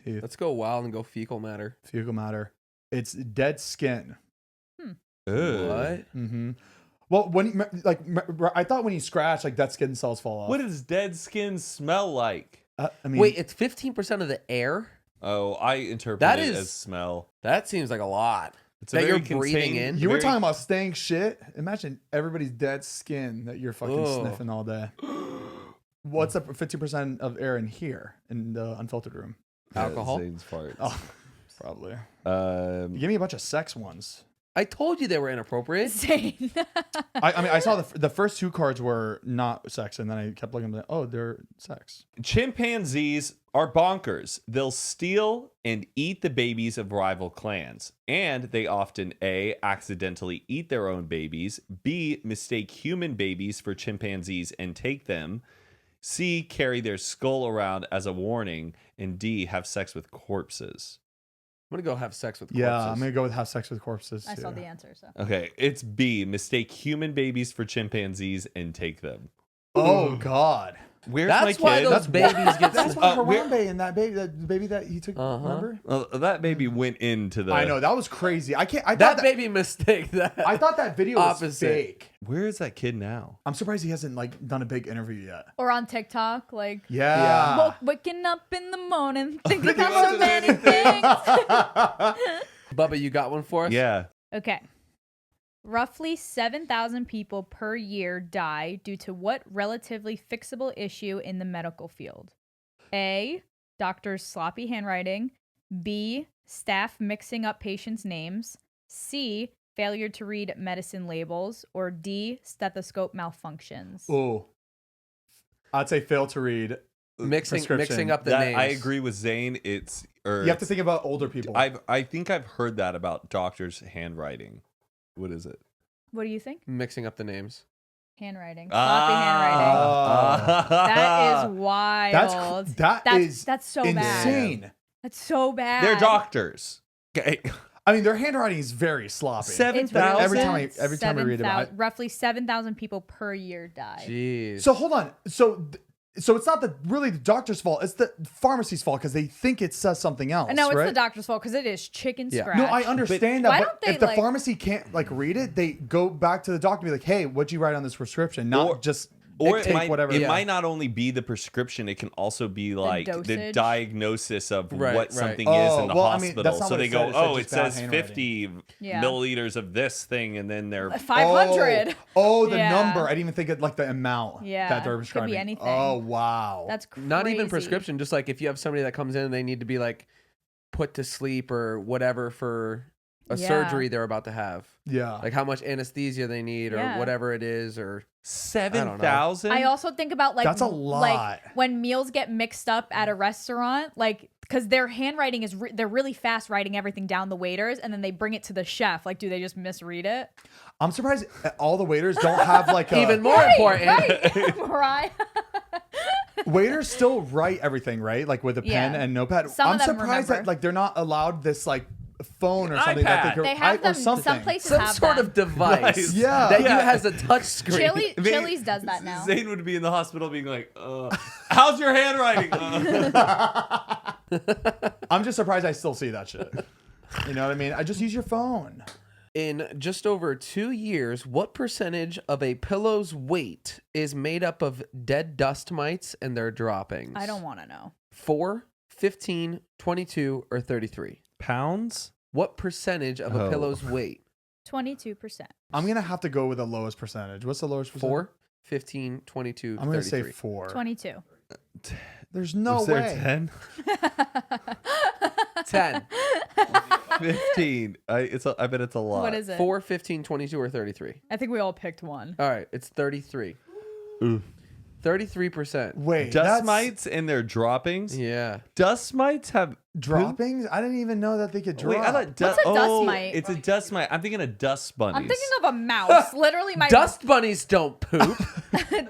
Heath? Let's go wild and go fecal matter. Fecal matter. It's dead skin. Ugh. What? Mm-hmm. Well, when you, like I thought when you scratch, like dead skin cells fall off. What does dead skin smell like? I mean, Wait, it's 15% of the air? Oh, I interpret That it is- as smell. That seems like a lot. It's a that very you're breathing contained- in? you were very- talking about stank shit. Imagine everybody's dead skin that you're fucking Ugh. sniffing all day. What's up? 50% of air in here in the unfiltered room. Alcohol? Zane's farts. Oh, probably. Um, Give me a bunch of sex ones. I told you they were inappropriate. Zane. I mean, I saw the first two cards were not sex, and then I kept looking at them. Oh, they're sex. chimpanzees are bonkers. They'll steal and eat the babies of rival clans. And they often A, accidentally eat their own babies, B, mistake human babies for chimpanzees and take them, C, carry their skull around as a warning, and D, have sex with corpses. I'm going to go have sex with corpses. Yeah, I'm gonna go with have sex with corpses. I too. saw the answer. So Okay, it's B, mistake human babies for chimpanzees and take them. Oh God. Where's That's my why kid? those babies get... That's why where- Harambe and that baby that he took. Uh-huh. Remember? That baby went into the... I know that was crazy. I can't. I that thought baby mistake that. I thought that video was Opposite. fake. Where is that kid now? I'm surprised he hasn't like done a big interview yet. or on TikTok, like Yeah. waking up in the morning, thinking about so many things. Bubba, you got one for us? Yeah. Okay. Roughly 7,000 people per year die due to what relatively fixable issue in the medical field? A. Doctors' sloppy handwriting. B. Staff mixing up patients' names. C. Failure to read medicine labels. Or D. Stethoscope malfunctions. Oh, I'd say fail to read. Mixing Prescription. up the That, names. I agree with Zane. It's... Or You have to think about older people. I think I've heard that about doctors' handwriting. What is it? What do you think? Mixing up the names. Handwriting. Sloppy handwriting. Ah. That is wild. That's so bad. insane. That's so bad. They're doctors. Okay. I mean, their handwriting is very sloppy. 7,000? Every time I read about it. Roughly 7,000 people per year die. Jeez. So hold on. So it's not really the doctor's fault. It's the pharmacy's fault because they think it says something else. No, it's right? the doctor's fault because it is chicken Yeah. scratch. No, I understand Why that. don't But they, if the like- pharmacy can't like read it, they go back to the doctor and be like, "Hey, what'd you write on this prescription?" Not Or- just Or it take might, whatever. it Yeah. might not only be the prescription, it can also be like the dosage. diagnosis of Right, what right. something Oh, is in the well, I mean, hospital. that's not So what they it go, said. It said oh, it just bad says handwriting. 50 Yeah. milliliters of this thing, and then they're 500. Oh, the Yeah. number. I didn't even think of like the amount Yeah, that they're could be prescribing. anything. Oh, wow. That's crazy. Not even prescription. Just like if you have somebody that comes in and they need to be like put to sleep or whatever for a Yeah. surgery they're about to have. yeah. Like how much anesthesia they need or Yeah. whatever it is or 7,000? I also think about like That's a lot. Like when meals get mixed up at a restaurant, like because their handwriting is they're really fast writing everything down the waiters, and then they bring it to the chef. Like, do they just misread it? I'm surprised all the waiters don't have like a, even more important. Right, Mariah. waiters still write everything, right? Like with a pen Yeah. and notepad. Some I'm of them surprised remember. that like they're not allowed this like phone or something that iPad. they could, They have or them. something. Some places Some have sort them. of device Nice. Yeah. that Yeah. has a touch screen. Chili's does that now. Zane would be in the hospital being like, how's your handwriting? I'm just surprised I still see that shit. You know what I mean? I just use your phone. In just over 2 years, what percentage of a pillow's weight is made up of dead dust mites and their droppings? I don't want to know. 4, 15, 22, or 33? Pounds? What percentage of a Oh. pillow's weight? 22%. I'm going to have to go with the lowest percentage. What's the lowest percentage? 4, 15, 22, I'm going to 33. say 4. 22. There's no Was there way. 10? 10. 15. I bet it's a lot. What is it? 4, 15, 22, or 33? I think we all picked one. All right, it's 33. Ooh. 33%. Wait, Dust that's mites and their droppings? Yeah. Dust mites have droppings? I didn't even know that they could drop. Wait, I thought What's a dust mite? It's a dust mite. I'm thinking of dust bunnies. I'm thinking of a mouse. Literally, my Dust bunnies don't poop.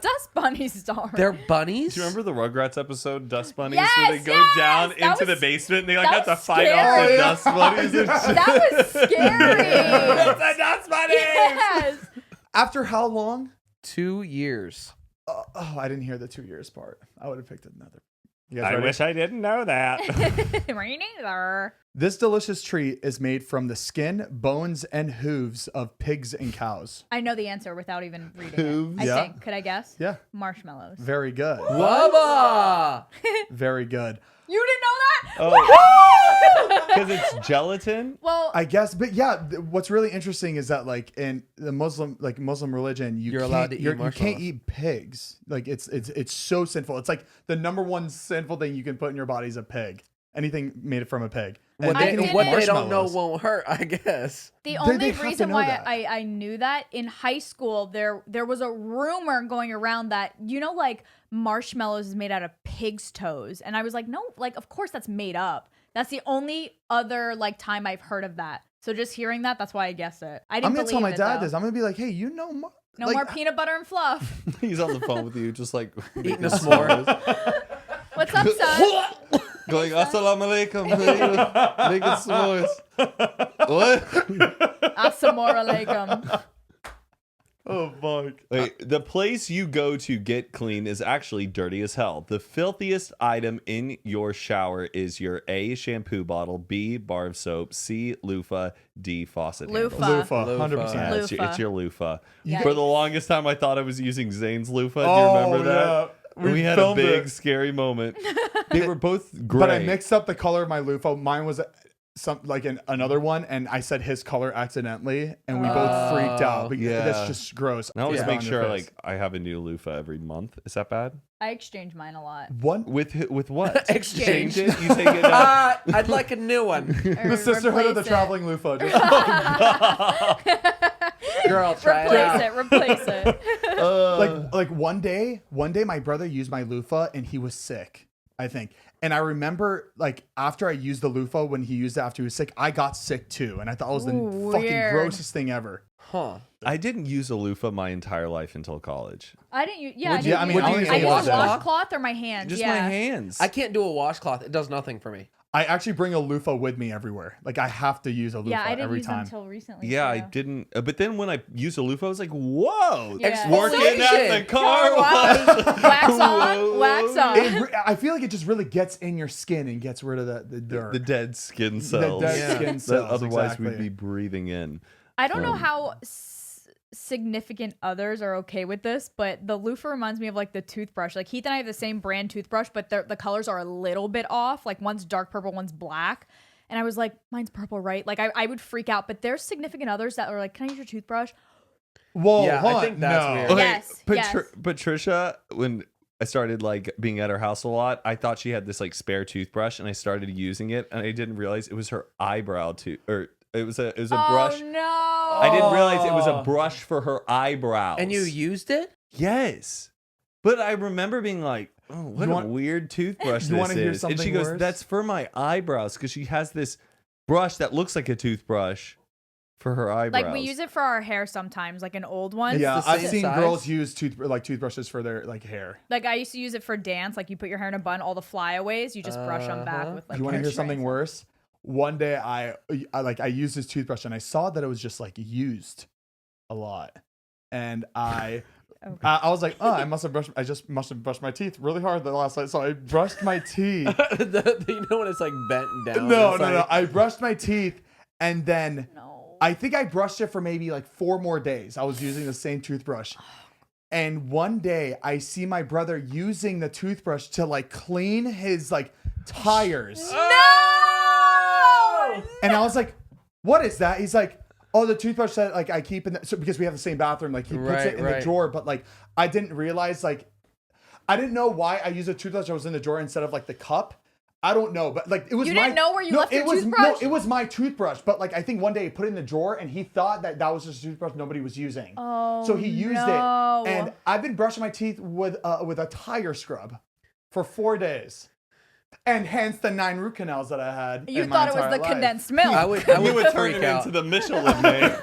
dust bunnies don't. They're bunnies? Do you remember the Rugrats episode, Dust Bunnies, Yes, where they go yes! down That into was- the basement and they like that have to was fight off scary. the dust bunnies? And shit. That was scary. It's a dust bunny! Yes. After how long? 2 years. Oh, I didn't hear the 2 years part. I would have picked another. You guys I ready? wish I didn't know that. Me neither. This delicious treat is made from the skin, bones, and hooves of pigs and cows. I know the answer without even reading Hooves? it. I Yeah. think. Could I guess? Yeah, Marshmallows. very good. Bubba! Very good. You didn't know that? Oh, because it's gelatin? Well, I guess, but yeah, what's really interesting is that like in the Muslim religion, You're allowed to eat you can't marshmallows. eat pigs. Like it's so sinful. It's like the number one sinful thing you can put in your body is a pig. Anything made from a pig. What And I they, you can eat didn't- what they don't know marshmallows. won't hurt, I guess. the They only have to reason know why that. I knew that in high school, there was a rumor going around that, like marshmallows is made out of pig's toes. And I was like, no, like, of course that's made up. That's the only other like time I've heard of that. So just hearing that, that's why I guessed it. I didn't I'm gonna tell my believe it, dad though. this. I'm gonna be like, hey, No like, more peanut butter and fluff. He's on the phone with you, just like Eating a s'more. What's up, son? going, Assalamu alaikum. Making s'mores. What? Assalamu alaikum. Oh fuck. Wait, the place you go to get clean is actually dirty as hell. The filthiest item in your shower is your A, shampoo bottle, B, bar of soap, C, loofah, D, faucet handle. Loofah. Loofah, 100%. Yeah, it's Loofah. your loofah. Yikes. For the longest time, I thought I was using Zane's loofah. Do you Oh, remember that? yeah. We had a filmed big, it. scary moment. They were both gray. But I mixed up the color of my loofah. Mine was another one, and I said his color accidentally, and we both freaked out. But yeah. That's just gross. I always Yeah. make On your sure face. like I have a new loofah every month. Is that bad? I exchange mine a lot. What? With what? Exchange. Change it. You take it down. I'd like a new one. Or The sisterhood of the replace it. traveling loofah. Just- Girl, try it out. Replace it. like one day my brother used my loofah and he was sick, I think. And I remember like after I used the loofah, when he used it after he was sick, I got sick too. And I thought it was the Ooh, fucking weird. grossest thing ever. Huh. I didn't use a loofah my entire life until college. I didn't use, yeah, Would I you- didn't I mean, use, I I only used use a washcloth. washcloth or my hands. Just yeah. my hands. I can't do a washcloth. It does nothing for me. I actually bring a loofah with me everywhere. Like I have to use a loofah Yeah, I didn't every use them time. until recently. Yeah, I too. didn't. But then when I used a loofah, I was like, "Whoa, Yeah. working at the Exfoliation. car Wax wash." on, wax on. I feel like it just really gets in your skin and gets rid of the dirt. The dead skin cells. dead Yeah. skin That cells. otherwise exactly. we'd be breathing in. I don't know how significant others are okay with this, but the loofah reminds me of like the toothbrush. Like Heath and I have the same brand toothbrush, but the colors are a little bit off. Like one's dark purple, one's black. And I was like, mine's purple, right? Like I would freak out. But there's significant others that are like, can I use your toothbrush? Whoa, Yeah, I hold on. think that's no. weird. Okay, Yes, yes. Patricia, when I started like being at her house a lot, I thought she had this like spare toothbrush, and I started using it, and I didn't realize it was her eyebrow or it was a brush. Oh no! I didn't realize it was a brush for her eyebrows. And you used it? Yes. But I remember being like, oh, what You a want- weird toothbrush you this wanna hear is. And she something goes, worse? that's for my eyebrows, because she has this brush that looks like a toothbrush for her eyebrows. Like we use it for our hair sometimes, like an old one. Yeah, the I've same seen size? girls use toothbrushes for their like hair. Like I used to use it for dance. Like you put your hair in a bun, all the flyaways, you just brush them back with like. You want to hear something hairspray. worse? one day I used his toothbrush and I saw that it was just like used a lot, and I was like, oh, I just must have brushed my teeth really hard the last night, so I brushed my teeth. You know when it's like bent down? No. I brushed my teeth, and then I think I brushed it for maybe like 4 more days. I was using the same toothbrush. And one day I see my brother using the toothbrush to like clean his like tires. No! And I was like, what is that? He's like, oh, the toothbrush that like I keep in the, so because we have the same bathroom, like he puts it in the drawer, but like I didn't realize, like I didn't know why I used a toothbrush that was in the drawer instead of like the cup. I don't know, but like it was. You didn't know where you left your toothbrush? No, it was my toothbrush. But like I think one day he put it in the drawer and he thought that was just a toothbrush nobody was using. Oh, so he used it, and I've been brushing my teeth with a tire scrub for 4 days, and hence the 9 root canals that I had. You in thought my it was the entire life. condensed milk. I would You would turn freak it out. into the Michelin Man.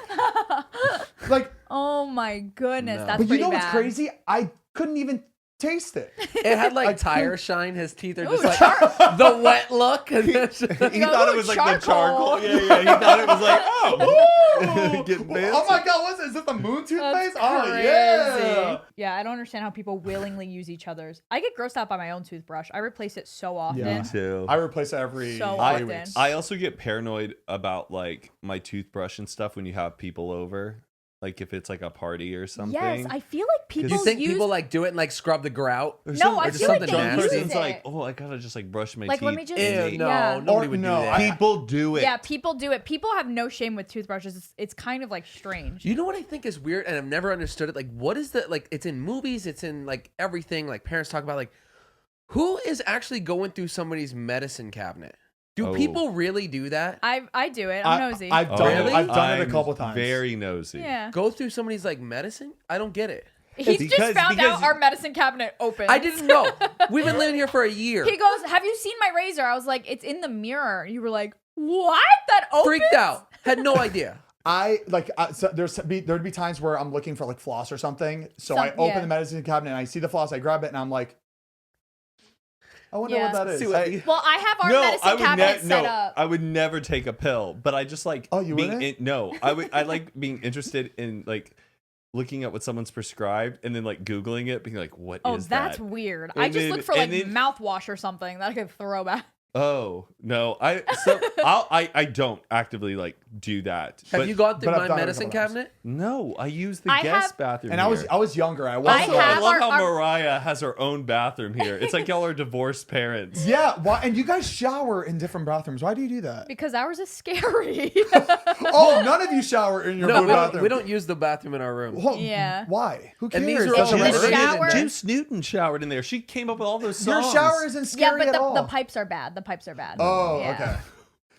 Like, Oh my goodness, No. that's but you pretty know what's bad. crazy? I couldn't even taste it. It had like I tire shine. His teeth are Ooh, just like the wet look. He go, thought it "Ooh, was like charcoal." the charcoal. Yeah. He thought it was like, oh, getting fancy. Oh my god, what's it? Is this the moon toothpaste? That's Oh crazy. yeah. Yeah, I don't understand how people willingly use each other's. I get grossed out by my own toothbrush. I replace it so often. Yeah. Me too. I replace it every So 3 often. weeks. I also get paranoid about like my toothbrush and stuff when you have people over, like if it's like a party or something. Yes, I feel like people Do you think use... people like do it and like scrub the grout? Or No, some- I or feel like something they nasty. use person's it. like, oh, I gotta just like brush my Like, teeth. let me just- Ew, no, Yeah. nobody Or would no, do that. People do it. Yeah, people do it. People have no shame with toothbrushes. It's kind of like strange. You know what I think is weird, and I've never understood it. Like, what is the like? It's in movies. It's in like everything. Like parents talk about like, who is actually going through somebody's medicine cabinet? Do Oh. people really do that? I do it. I'm nosy. I've Oh, done Really? it. I've done it a I'm couple times. Very nosy. yeah. Go through somebody's like medicine? I don't get it. He's because- just found because- out our medicine cabinet opens. I didn't know. We've been living here for a year. He goes, "Have you seen my razor?" I was like, "It's in the mirror." You were like, "What? That opens?" Freaked out. Had no idea. So there'd be times where I'm looking for like floss or something. So I open yeah. the medicine cabinet and I see the floss. I grab it and I'm like, I wonder Yeah. what that is. See what- I- Well, I have our No, medicine I would cabinet set no, up. I would never take a pill, but I just like Oh, you being wouldn't? no. I like being interested in like looking at what someone's prescribed and then like Googling it, being like, what is Oh, that's that? weird. And I just then- look for like and then- mouthwash or something that I could throw back. Oh no, I don't actively like do that. Have But you gone through but I've my done it a medicine couple times. cabinet? No, I use the I guest have- bathroom. and here. I was younger. I was. I Also, I have love how our- Mariah has her own bathroom here. It's like y'all are divorced parents. Yeah. Why? And you guys shower in different bathrooms. Why do you do that? Because ours is scary. Oh, none of you shower in your No, own we bathroom. don't, we don't use the bathroom in our room. Well, Yeah. Why? Who cares? And these are That's all a the renovation. shower- Juice Newton showered in there. She came up with all those Your songs. shower isn't yeah, scary but at all. the pipes are bad. The pipes are bad. Oh, Yeah. okay.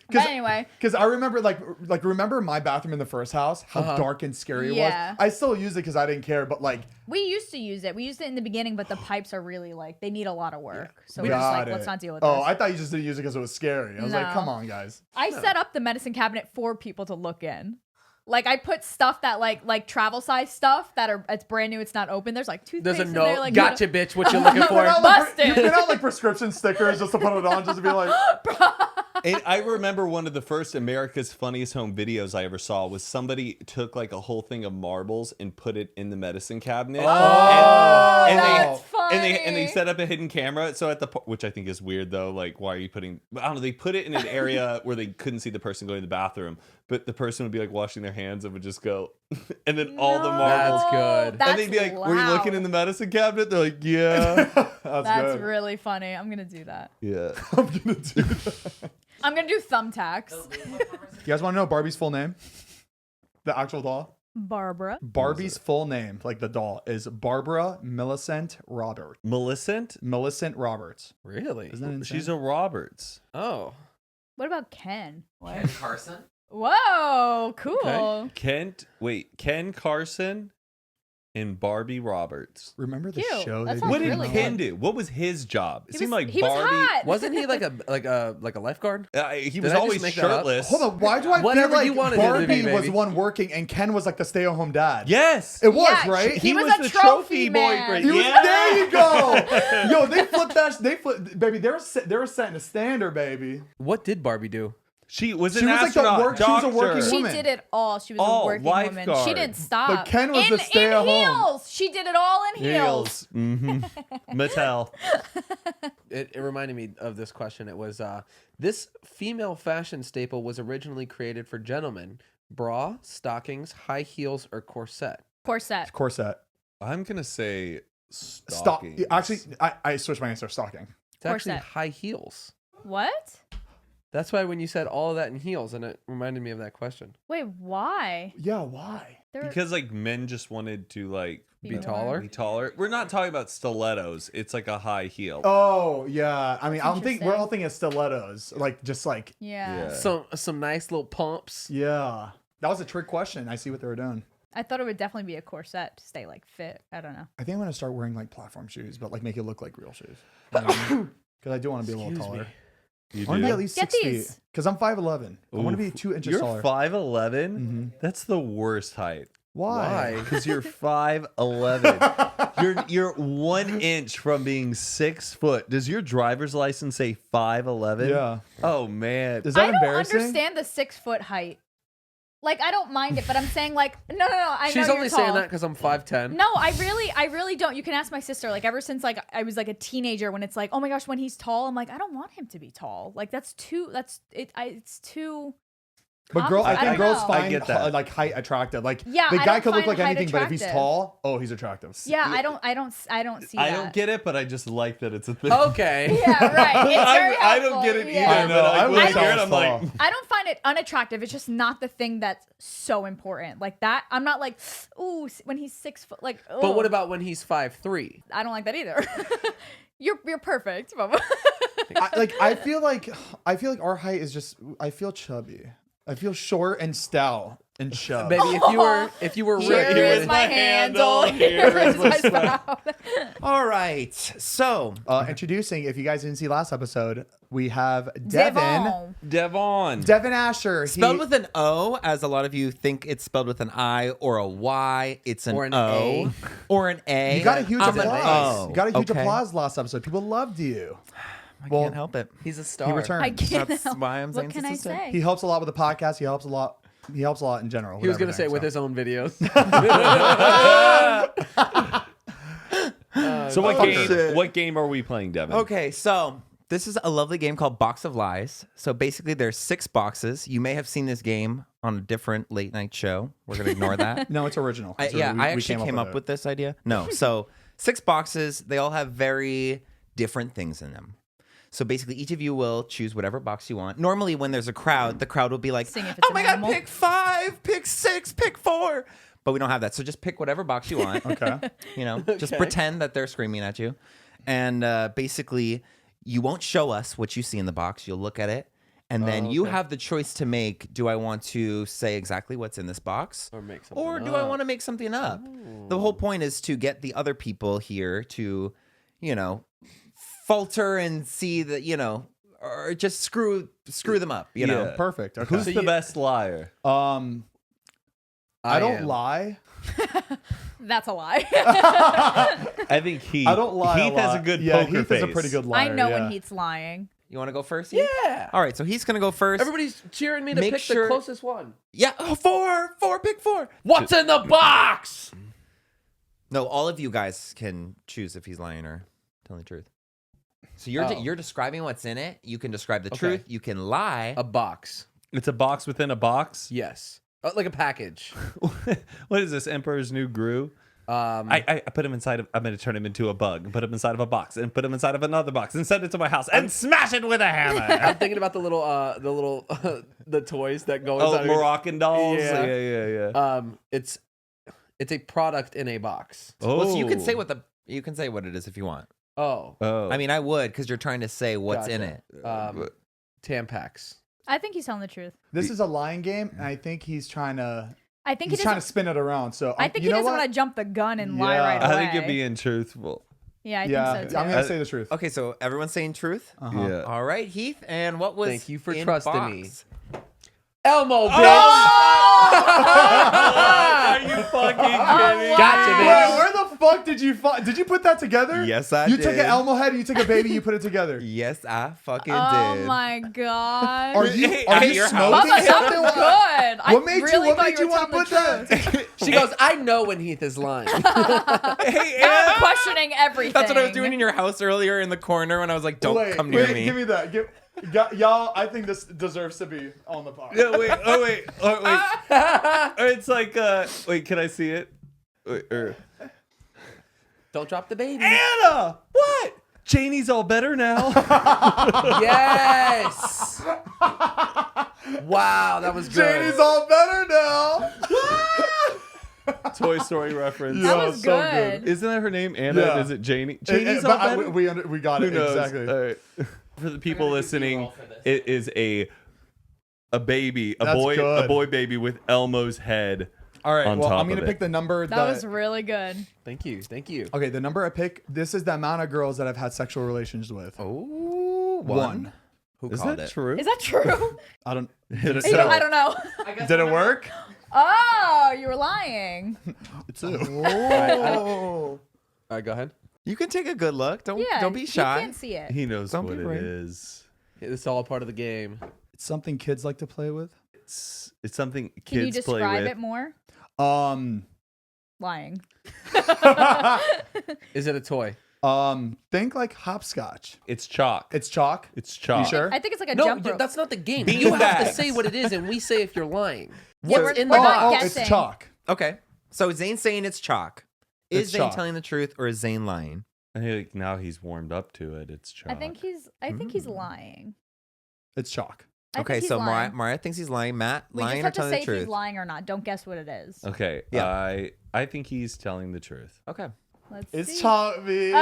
But anyway, Because I remember, like remember my bathroom in the first house, how dark and scary it Yeah. was. I still use it because I didn't care, but like, we used to use it. We used it in the beginning, but the pipes are really like they need a lot of work. So we're just got like, it. let's not deal with Oh, this. I thought you just didn't use it because it was scary. I was like, No. come on, guys. I set up the medicine cabinet for people to look in. Like I put stuff that like travel size stuff that are it's brand new, it's not open. There's like toothpaste There's a in note. there. Like, Gotcha, bitch. What you looking You for? print out, like, Busted. you print out like prescription stickers just to put it on, just to be like, And I remember one of the first America's Funniest Home videos I ever saw was somebody took like a whole thing of marbles and put it in the medicine cabinet. Oh, and that's they funny. set up a hidden camera. So at the which I think is weird though. Like why are you putting? I don't know. They put it in an area where they couldn't see the person going to the bathroom, but the person would be like washing their hands and would just go, and then all the marbles. That's good. That's And they'd be like, "Were you looking in the medicine cabinet?" They're like, "Yeah, That's good. really funny. I'm gonna do that. yeah." I'm gonna do that. I'm gonna do thumbtacks. You guys want to know Barbie's full name? The actual doll? Barbara. Barbie's full name, like the doll, is Barbara Millicent Robert. Millicent. Millicent Roberts. Really? Isn't that insane? She's a Roberts. Oh. What about Ken? Ken Carson. Whoa, cool. Okay. Ken Carson and Barbie Roberts. Remember the Cute. show? That they sounds What did really Ken good. do? What was his job? It He seemed was, like he Barbie. was hot. Wasn't he like a lifeguard? He Did was I just always make that up? shirtless. Hold on, why do I Whatever feel you like wanted him to Barbie be, was baby. the one working and Ken was like the stay-at-home dad? Yes. It was, Yeah, right? he was a the trophy man. boyfriend. He was, Yeah. there you go. Yo, they flipped, baby. They were setting a standard, baby. What did Barbie do? She was She an was like the astronaut, work- she was a working doctor. She woman. did it all. She was Oh, a working woman. She lifeguard. didn't stop. But Ken was the stay-at-home. In heels. She did it all in heels. Mattel. It reminded me of this question. It was this female fashion staple was originally created for gentlemen: bra, stockings, high heels, or corset. Corset. Corset. I'm gonna say Stop. stocking. Actually, I switched my answer. Stocking. It's actually Corset. high heels. What? That's why when you said all of that in heels, and it reminded me of that question. Wait, why? Yeah. Why? There- because like men just wanted to like Be Be taller. be taller. We're not talking about stilettos. It's like a high heel. Oh yeah. I mean, I don't think we're interesting. all thinking of stilettos. Like just like Yeah. Yeah. Some nice little pumps. yeah. That was a trick question. I see what they were doing. I thought it would definitely be a corset to stay like fit. I don't know. I think I'm gonna start wearing like platform shoes, but like make it look like real shoes. Because I do want to be a little Excuse me. taller. You I want to be do? at least Get 6 these. feet. Because I'm 5'11". I want to be Oof. 2 inches You're taller. 5'11". That's the worst height. Why? Because you're 5'11". You're 1 inch from being 6 foot. Does your driver's license say 5'11"? Yeah. Oh man. Is that I don't embarrassing? understand the 6 foot height. Like I don't mind it, but I'm saying like no. I She's know only you're saying tall. that because I'm 5'10". No, I really don't. You can ask my sister. Like ever since like I was like a teenager, when it's like, oh my gosh, when he's tall, I'm like, I don't want him to be tall. Like that's too. It's too. But I I think don't girls know. find I get that. like height attractive. Like Yeah, the I guy don't could look find like height anything, but if he's attractive. tall, oh, he's attractive. Yeah, I don't see I that. don't get it, but I just like that it's a thing. Okay. Yeah, right. It's very I don't helpful. get it either. Yeah. I know, But I I, wish when I I hear it, was I'm like, tall. I don't find it unattractive. It's just not the thing that's so important. Like that, I'm not like, ooh, when he's 6 foot. Like, But what ugh. about when he's 5'3"? I don't like that either. You're perfect, Mama. I feel like our height is just. I feel chubby. I feel short and stout and chub. Baby, if you were Here rich, is you my would- handle. Here Here is is my my spout. spout. All right. So, Introducing, if you guys didn't see last episode, we have Devin. Devon. Devon. Asher. spelled with an O, as a lot of you think it's spelled with an I or a Y. It's an Or an O A. or an A. You got a huge I'm an applause. O. You got a huge Okay. applause last episode. People loved you. I Well, can't help it. he's a He star. returned. I can't That's help. why I'm What Zane's can I assistant. say? He helps a lot with the podcast. He helps a lot. He helps a lot in general. He was going gonna say with his own videos. So what fucker. game? What game are we playing, Devin? Okay, so this is a lovely game called Box of Lies. So basically, there's 6 boxes. You may have seen this game on a different late night show. We're gonna ignore that. No, it's original. I actually came up it. with this idea. No, so 6 boxes. They all have very different things in them. So basically, each of you will choose whatever box you want. Normally, when there's a crowd, the crowd will be like, Sing if it's "Oh an my god, animal." pick 5, pick 6, pick 4." But we don't have that. So just pick whatever box you want. Okay. You know, just Okay. pretend that they're screaming at you, and basically, you won't show us what you see in the box. You'll look at it, and then you okay. have the choice to make: do I want to say exactly what's in this box, Or make something or do I up. want to make something up? The whole point is to get the other people here to, you know, falter and see that, you know, or just screw them up. You know, Yeah. Perfect. Okay. Who's the best liar? I don't am. lie. That's a lie. I think Heath. I don't lie. Heath a has lot. a good yeah, poker Heath face. is a pretty good liar. I know yeah. when Heath's lying. you want to go first? Heath? Yeah. All right, so he's gonna go first. Everybody's cheering me to Make pick sure- the closest one. Yeah, 4, pick 4. What's in the box? No, all of you guys can choose if he's lying or telling the truth. So you're describing what's in it. You can describe the truth. You can lie. A box. It's a box within a box. Yes. Like a package. What is this? Emperor's New Groove? I put him inside of. I'm going to turn him into a bug and put him inside of a box and put him inside of another box and send it to my house and smash it with a hammer. I'm thinking about the little the toys that go inside. Oh, of your- Moroccan dolls. Yeah. Yeah. It's a product in a box. Oh, Well, so you can say what it is if you want. Oh. Oh, I mean, I would, because you're trying to say what's in Gotcha. it. Tampax. I think he's telling the truth. This is a lying game, and I think he's trying to. I think He's he trying to doesn't. spin it around. So I think you he know doesn't what? want to jump the gun and lie Yeah. right away. I think you're being truthful. Yeah, I Yeah, think so too. I'm gonna say the truth. Okay, so everyone's saying truth. Uh-huh. Yeah. All right, Heath. And what was? Thank you for in trusting box? Elmo, bitch. Are you fucking kidding? Gotcha, wow. bitch. Wait, where the fuck did you did you put that together? Yes, I You did. took an Elmo head and you took a baby, you put it together. Yes, I fucking Oh did. my god. Are you At you your smoking house. Bubba, that something? was good. What made really you thought want to were put telling the that? truth. She goes, I know when Heath is lying. Hey, I'm questioning everything. that's what I was doing in your house earlier in the corner when I was like, "Don't come near me." Give me that. Y'all, I think this deserves to be on the pod. Yeah, wait. Oh wait. Oh wait. It's like wait. Can I see it? Don't drop the baby. Anna, what? Janie's all better now. Yes. Wow, that was good. Janie's all better now. Toy Story reference. That Yeah, was so good. Isn't that her name? Anna? Yeah. Is it Janie? Janie's But all better. we got Who it knows? exactly. All right. For the people listening, it is a baby, a That's boy good. baby with Elmo's head. All right. on Well, top I'm gonna of pick it. the number That was really good. Thank you. Thank you. Okay, the number I pick. This is the amount of girls that I've had sexual relations with. Oh, One. Who Is called that it? true? Is that true? I don't. I don't know. Did it work? Oh, you were lying. Two. Oh. All right, go ahead. You can take a good look. Don't be You shy. can't see it. He knows Don't what be it brave. is. Yeah, this is all part of the game. It's something kids like to play with. It's something Can you kids play describe with. it more? Lying. Is it a toy? Think like hopscotch. It's chalk. It's chalk. It's chalk. You sure? I think it's like a No, jump rope. that's not the game. Bean You have to bags. say what it is, and we say if you're lying. Yeah, What's we're- in the we're not box? guessing. It's chalk. Okay. So Zane's saying it's chalk. Is It's Zane chalk. telling the truth or is Zane lying? I think now he's warmed up to it. It's chalk. I think he's lying. It's chalk. I Okay, think he's so lying. Mariah thinks he's lying. Matt, We lying just or have to telling say the if truth? he's lying or not. Don't guess what it is. Okay. Yeah. I think he's telling the truth. Okay. Let's It's see. chalk, B.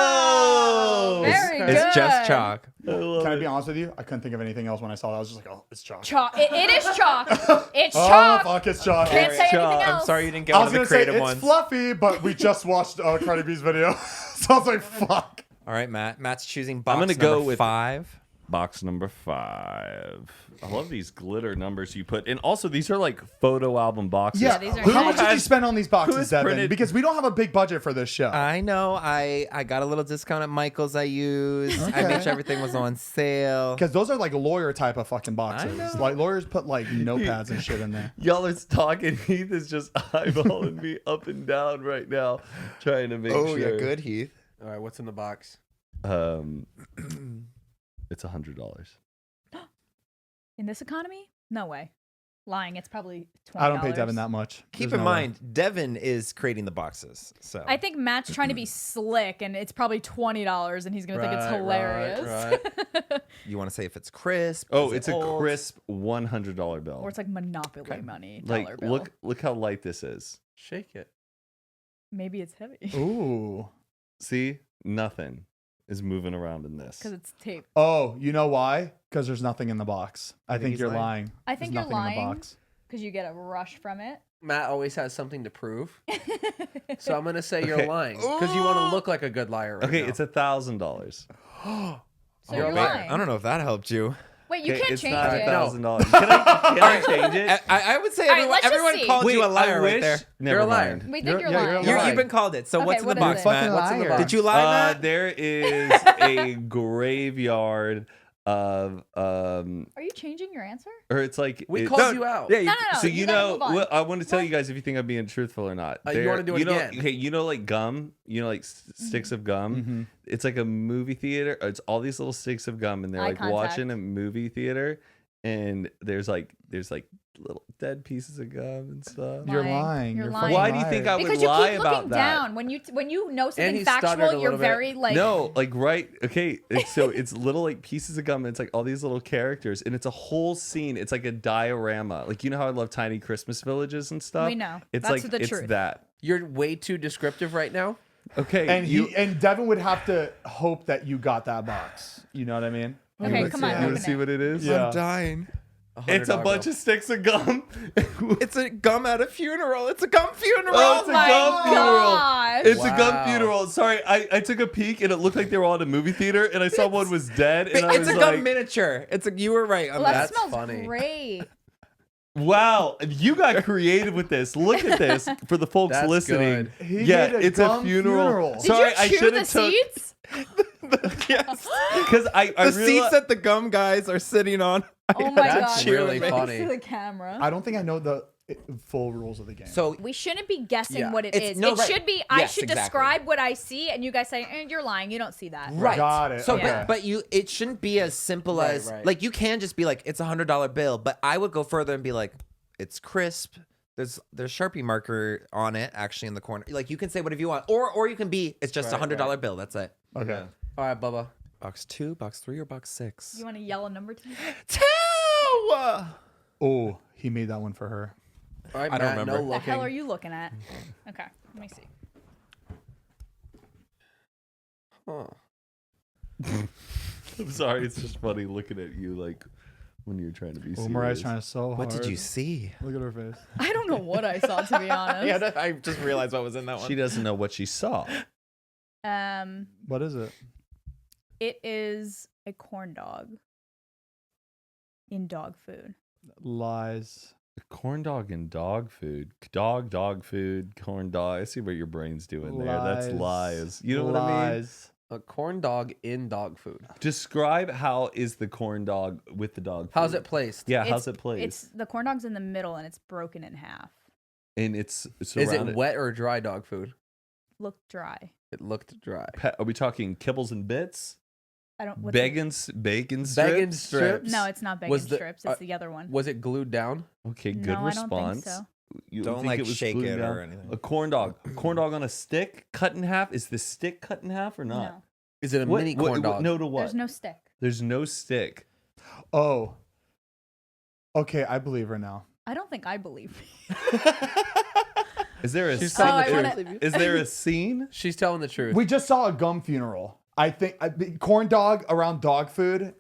Oh, very good. It's just chalk. Can I be honest with you? I couldn't think of anything else when I saw that. I was just like, oh, it's chalk. Chalk. It is chalk. It's Oh, chalk. fuck, it's chalk. Can't say Chalk. anything I'm else. sorry you didn't get I one was of the gonna say creative it's ones. fluffy, but we just watched Cardi B's video, so I was like, fuck. All right, Matt. Matt's choosing box gonna go number with- 5. Box number 5. I love these glitter numbers you put. And also, these are like photo album boxes. Yeah, these are how nice. much did you spend on these boxes, has Devin? printed- Because we don't have a big budget for this show. I know. I got a little discount at Michael's I used. I made sure everything was on sale. Because those are like lawyer type of fucking boxes. know. Like lawyers put like notepads and shit in there. Y'all are talking. Heath is just eyeballing me up and down right now, trying to make Oh, sure. yeah, good, Heath. All right, what's in the box? It's $100. In this economy? No way. Lying. It's probably $20. I don't pay Devin that much. Keep There's in no way. mind, Devin is creating the boxes. So I think Matt's trying to be slick, and it's probably $20, and he's gonna think it's Right, hilarious. you want to say if it's crisp? Oh, is it it's a old? crisp $100 bill. Or it's like Monopoly money. like Dollar bill. look how light this is. Shake it. Maybe it's heavy Ooh. See, nothing is moving around in this. because it's tape. Oh, you know why? Because there's nothing in the box. I think he's you're lying. lying. I think There's you're nothing in the lying box. because you get a rush from it. Matt always has something to prove, so I'm gonna say you're lying because you want to look like a good liar. Right Okay, now. it's $1,000. So You're you're lying. lying. I don't know if that helped you. Wait, you Okay, can't it's change not it. $1,000. Can I change it? I would say All right, let's just everyone see. called Wait, you a liar I right wish. there. Never You're a liar. mind. We think You're- you're yeah, lying. you're You've lying. been called it. So Okay, what's in the what box, is it? Matt? What's in the box? Did you lie, Matt? There is a graveyard of Are you changing your answer? or it's like We it- called you out. Yeah, No, no, no. So you you gotta know, move on. well, I want to tell you guys if you think I'm being truthful or not. You wanna do it know, again. Okay, you know, like gum. You know, like sticks of gum. Mm-hmm. It's like a movie theater. It's all these little sticks of gum, and they're Eye like contact. watching a movie theater, and there's like little dead pieces of gum and stuff. You're lying. You're You're lying. Why do you think I would Because you lie keep about looking that? down when you know something he stuttered a factual. You're little bit. very like No, like right. Okay, like, so it's little like pieces of gum. And it's like all these little characters, and it's a whole scene. It's like a diorama. Like you know how I love tiny Christmas villages and stuff. We know. It's That's like the it's truth. that. You're way too descriptive right now. Okay, And Devin would have to hope that you got that box. You know what I mean? Okay, let's come see- on, You want open to see it. what it is? Yeah. I'm dying. It's a bunch of sticks of gum. It's a gum at a funeral. It's a gum funeral. Oh, it's a my gum funeral. gosh. It's a gum Wow. funeral. Sorry, I took a peek and it looked like they were all in a movie theater, and I saw one was dead, and I It's was a like, gum miniature. You were right on Well, that that. That's smells funny. great. "Wow, you got creative with this. Look at this for the folks That's listening. good. He Yeah, made a it's a gum funeral. Did Sorry, you I chew should the have took seats? Yes. because I The realized seats that the gum guys are sitting on. Oh my That's god. really Thanks funny. to the camera. I don't think I know the full rules of the game. So We shouldn't be guessing Yeah. what it It's- is. no, It right. should be I Yes, should exactly. describe what I see, and you guys say, "You're lying. You don't see that." right. Got it. So, Okay. but it shouldn't be as simple Right, as right. like you can just be like it's $100 bill, but I would go further and be like it's crisp. There's Sharpie marker on it actually in the corner. Like you can say whatever you want, or you can be it's just a Right, $100 right. bill. That's it. Okay. All right, Bubba. Box 2, box 3, or box 6. You want to yell a number to me? 2. Oh, he made that one for her. All right, I don't Matt, remember. no The The looking. hell are you looking at? Okay, let me see. Huh. I'm sorry, it's just funny looking at you like when you're trying to be Oh, serious. Mariah's trying so hard. What did you see? Look at her face. I don't know what I saw, to be honest. I just realized what was in that one. She doesn't know what she saw. What is it? It is a corn dog in dog food. Lies. Corn dog and dog food. Dog food, corn dog. I see what your brain's doing there. That's lies. You know what I mean? Lies. A corn dog in dog food. Describe how is the corn dog with the dog food. How's it placed? Yeah, It's- how's it placed? It's the corn dog's in the middle and it's broken in half. And it's Is surrounded. it wet or dry dog food? Look dry. It looked dry. Are we talking kibbles and bits? I don't. What's Bacon strips? Bacon strips? it? No, it's not bacon Was the- strips. It's the other one. Was it glued down? Okay, good No, I don't response. think so. You Don't think like it was shake glued it down? or anything. A corn dog. Corn dog on a stick, cut in half. Is the stick cut in half or not? No, Is it a What- mini what- corn dog? No to what? there's no stick. There's no stick. Oh. Okay, I believe her now. I don't think I believe. Is there a She's scene? telling the I truth. wanna- Is there a scene? She's telling the truth. We just saw a gum funeral. I think corn dog around dog food.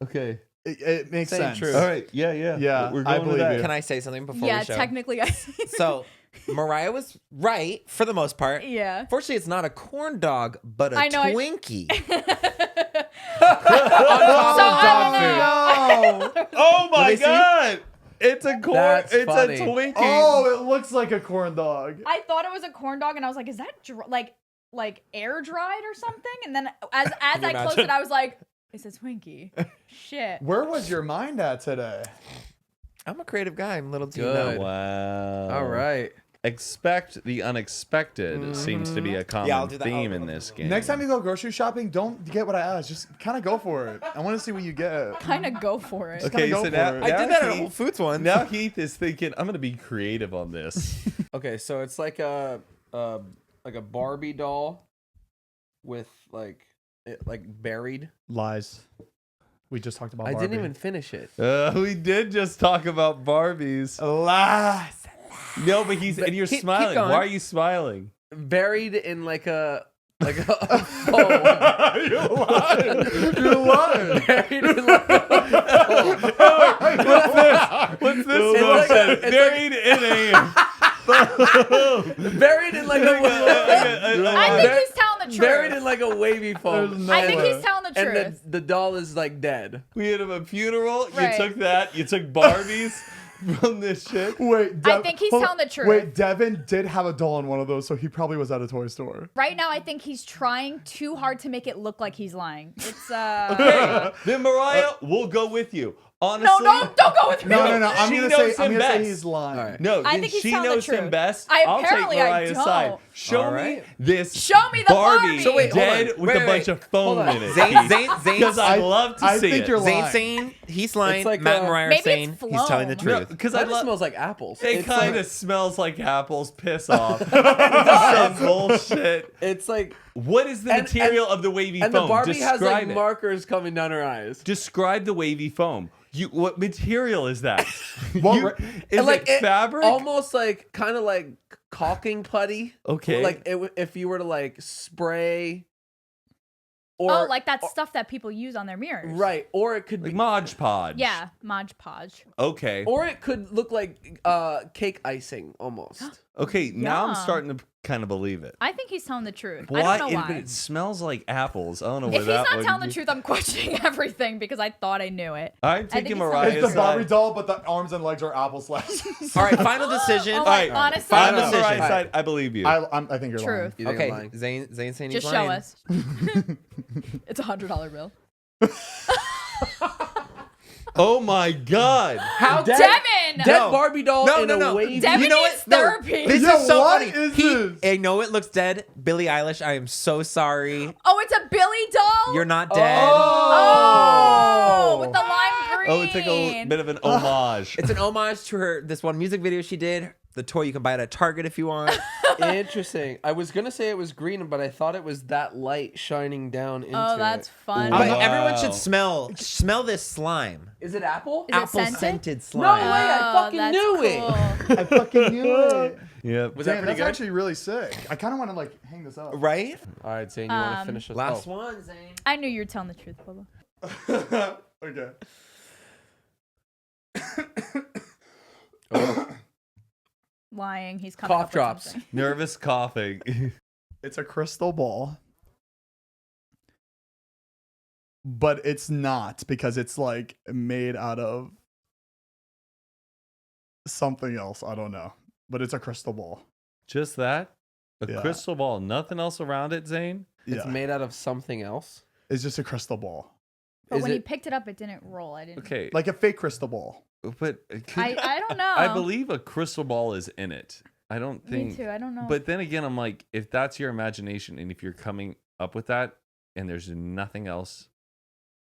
Okay. It makes Same sense. truth. All right. Yeah. Yeah, We're I going believe to that. you. Can I say something before Yeah, we show? technically, I. So, Mariah was right for the most part. Yeah. Fortunately, it's not a corn dog, but a I know, Twinkie. No. Oh my me see. God! It's a corn. That's It's funny. a Twinkie. Oh, it looks like a corn dog. I thought it was a corn dog, and I was like, "Is that like air dried or something?" And then as I closed imagine? it, I was like, "It's a Twinkie." Shit. Where was your mind at today? I'm a creative guy. I'm little too Good. Wow. All right. Expect the unexpected seems to be a common Yeah, I'll do that. theme in this game. Next time you go grocery shopping, don't get what I asked. Just kind of go for it. I want to see what you get. Kind of go for it. Okay, go so for now, it. I now did that at Heath- Whole Foods once. Now Heath is thinking, I'm gonna be creative on this. Okay, so it's like a Barbie doll with like buried. Lies. We just talked about I Barbie. didn't even finish it. We did just talk about Barbies. Lies. No, but and you're keep smiling. going. Why are you smiling? Buried in like a foam. You're lying. You're lying. Buried in like a What's this It's like a- it's Buried in buried in like I think he's telling the truth. buried in like a wavy There's foam. no I think way. he's telling the truth. And the doll is like dead. We had a funeral. Right. You took that. You took Barbies from this shit. Wait, I think he's hold- telling the truth. Wait, Devin did have a doll in one of those, so he probably was at a toy store. Right now, I think he's trying too hard to make it look like he's lying. It's Then Mariah, we'll go with you. Honestly, no, don't go with me. No. I'm She gonna knows say him best. he's lying. All right. No, I then think he's she telling the knows him truth. best. I'll take Apparently, I Mariah's side. don't. Show All me right. this. Show me the Barbie. So wait, hold dead on. with a Wait, bunch wait. of foam Hold on. in it. Zane's Because I'd I- love to I see think it. you're lying. Zane's saying he's lying. like Matt a- and Mariah are Maybe saying it's he's telling the flown. truth. Because That I just love. smells like apples. It It's kind like- of smells like apples. Piss off. Some bullshit. It's like, What is the And- material of the wavy and foam? the Barbie has like Describe it. markers coming down her eyes. Describe the wavy foam. What material is that? What You- ra- is And, like, it fabric? Almost like kind of like caulking putty. Okay. Like if you were to like spray Oh, like that stuff that people use on their mirrors. right, or it could be Like Mod Podge. Yeah, Mod Podge. Okay. or it could look like cake icing almost. Okay, now I'm Yum. starting to kind of believe it. I think he's telling the truth. Why? I don't know But why. it smells like apples. I don't know where If he's that not would telling the be. truth, I'm questioning everything because I thought I knew it. I'm think taking he's Mariah's It's the Barbie side. doll, but the arms and legs are apple slices. All right, final decision. Oh All my, right. honestly, Final I'm on decision. Mariah's side. I believe you. I think you're truth. You think I'm lying? Okay, Zane saying Just he's show lying. us. It's $100 bill. Oh my God. How Devin! dead Barbie doll No, in no, a no. wavy. Devin You know needs what? No. therapy. This Yeah, is so what funny. is He, this? I know it looks dead. Billie Eilish, I am so sorry. Oh, it's a Billy doll? You're not dead. Oh, with the lime green. Oh, it's like a bit of an homage. It's an homage to her this one music video she did. The toy you can buy it at Target if you want. Interesting. I was gonna say it was green, but I thought it was that light shining down into Oh, that's it. fun. But Wow. everyone should smell this slime. Is it apple? Is it Apple scented? scented No slime. way! I fucking that's knew it. cool. I fucking knew it. Yep. Was Damn, that pretty that's good? actually really sick. I kind of want to like hang this up. Right? All right, Zane, you want to finish this? Last Oh. one, Zane. I knew you were telling the truth, Bubba. Okay. Lying. He's coming Cough up with drops. something. Nervous coughing. It's a crystal ball. But it's not because it's like made out of something else. I don't know. But it's a crystal ball. Just that? A Yeah. crystal ball. Nothing else around it, Zane? It's Yeah. made out of something else. It's just a crystal ball. But Is when he it- picked it up, it didn't roll. I didn't. Okay. Like a fake crystal ball. But I don't know. I believe a crystal ball is in it. I don't Me think. too. I don't know. But then again, I'm like, if that's your imagination and if you're coming up with that and there's nothing else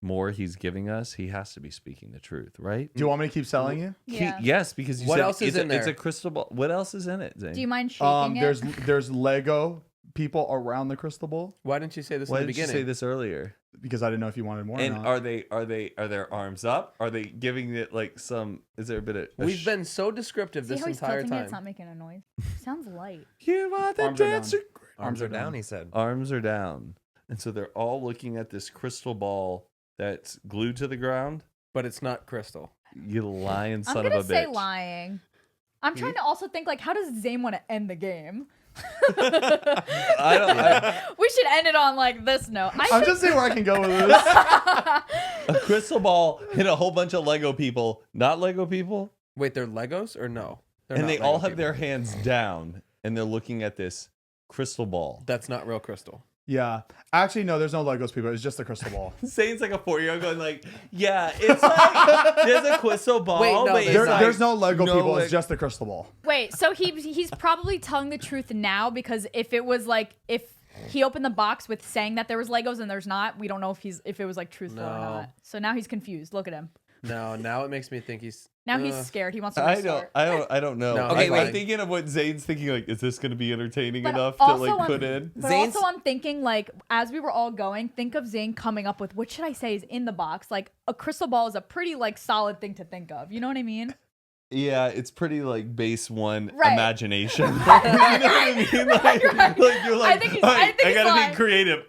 more he's giving us, he has to be speaking the truth, right? Do you want me to keep selling you? yeah. Yes, because you What said else is it's in It's a there? crystal ball. What else is in it, Zane? Do you mind shaking it? There's Lego people around the crystal ball Why didn't you say this Why in the did you beginning? say this earlier? because I didn't know if you wanted more. And or not. are their arms up? Are they giving it like some? Is there a bit of? We've been so descriptive See this how he's entire tilting it? It's time. not making a noise. Sounds light. You are the Arms are down. dancer. Arms are down, he said. Arms are down, and so they're all looking at this crystal ball that's glued to the ground. But it's not crystal. You lying I'm son of gonna a say bitch. lying. I'm trying to also think like, how does Zane want to end the game? I don't. We should end it on like this note. I'm just seeing where I can go with this. A crystal ball hit a whole bunch of Lego people, not Lego people, Wait, they're Legos or no? They're and not they Lego all have people. their hands down, and they're looking at this crystal ball. That's not real crystal. Yeah. Actually, no, there's no Legos people. It's just a crystal ball. Zane's like a 4-year-old going like, yeah, it's like there's a crystal ball, Wait, no, but it's there's like, There's no Lego no, people. like- It's just a crystal ball. Wait, so he's probably telling the truth now because if it was like if he opened the box with saying that there was Legos and there's not, we don't know if it was like truthful or No. not. So now he's confused. Look at him. No, now it makes me think he's. Now he's scared. He wants to I restart. don't know. No, Okay, I'm wait. thinking of what Zane's thinking. Like, is this going to be entertaining But enough to also like I'm- put in? But Zane's- also I'm thinking like as we were all going, think of Zane coming up with what should I say is in the box. Like a crystal ball is a pretty like solid thing to think of. You know what I mean? Yeah, it's pretty like base one Right. imagination. You know what I mean? Like you're like, I think he's- "All I right, think I he's gotta lying." be creative.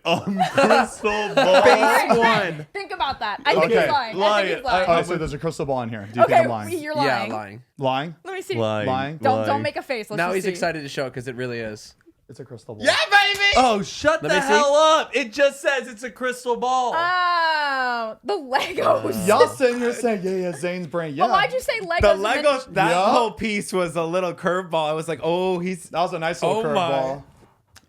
Crystal ball. Base Right. one. Think about that. I think Okay. he's lying. I Lying. think he's lying. All right, so there's a crystal ball in here. Do you think Okay, I'm lying? you're lying. Yeah, lying. Lying? Let me see. Lying. Don't make a face. Let's Now just he's see. excited to show because it really is. It's a crystal ball. baby! Oh, shut Let the me see. hell up! It just says it's a crystal ball. Oh, the Legos. Y'all sitting here saying, yeah, Zane's brain. Yeah. But why'd you say Legos? The and then- Legos, that Yeah. whole piece was a little curveball. I was like, oh, he's. That was a nice little Oh my. curveball.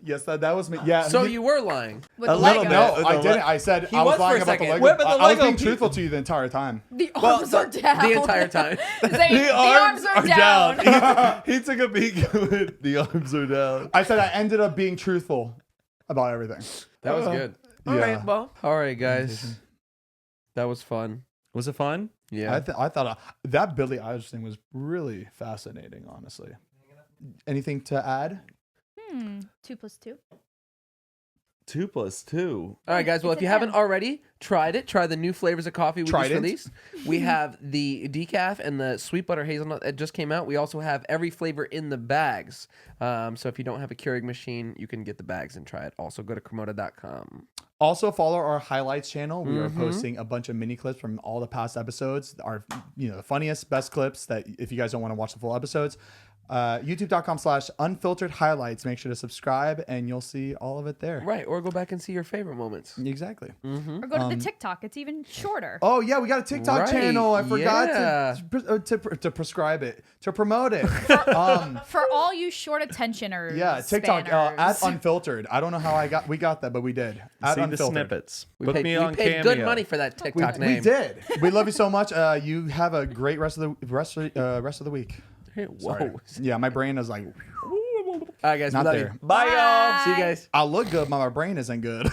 Yes, that was me. Yeah. So you were lying. with A little Legos. bit. No, The I Le- didn't. I said I was was for lying a about the second. Lego. Wait, but the I was Lego being pe- truthful to you the entire time. The arms are down. The entire time. Zane, the arms are down. He took a peek at it. The arms are down. I said I ended up being truthful about everything. That was good. Yeah. All right, well. All right, guys. That was fun. Was it fun? Yeah. I thought that Billie Eilish thing was really fascinating, honestly. Anything to add? 2 + 2. 2 + 2. All right, guys. Well, It's if you an haven't M. already tried it, try the new flavors of coffee we Tried just it. released. We have the decaf and the sweet butter hazelnut that just came out. We also have every flavor in the bags. So if you don't have a Keurig machine, you can get the bags and try it. Also, go to Cremota.com. Also follow our highlights channel. We are posting a bunch of mini clips from all the past episodes. Our, the funniest, best clips that if you guys don't want to watch the full episodes. YouTube.com/unfiltered highlights. Make sure to subscribe and you'll see all of it there. Right, or go back and see your favorite moments. Exactly. Or go to the TikTok. It's even shorter. Oh yeah, we got a TikTok Right, channel. I forgot yeah. to prescribe it, to promote it. For all you short attentioners. Yeah, TikTok spanners. at unfiltered. I don't know how we got that, but we did. At See the unfiltered. snippets. We Book paid, me we on paid Cameo. good money for that TikTok name. We did. We love you so much. You have a great rest of the week. Hey, Sorry. whoa. Yeah, my brain is like All right, guys. not we love there. you. Bye, y'all. See you guys. I look good, but my brain isn't good.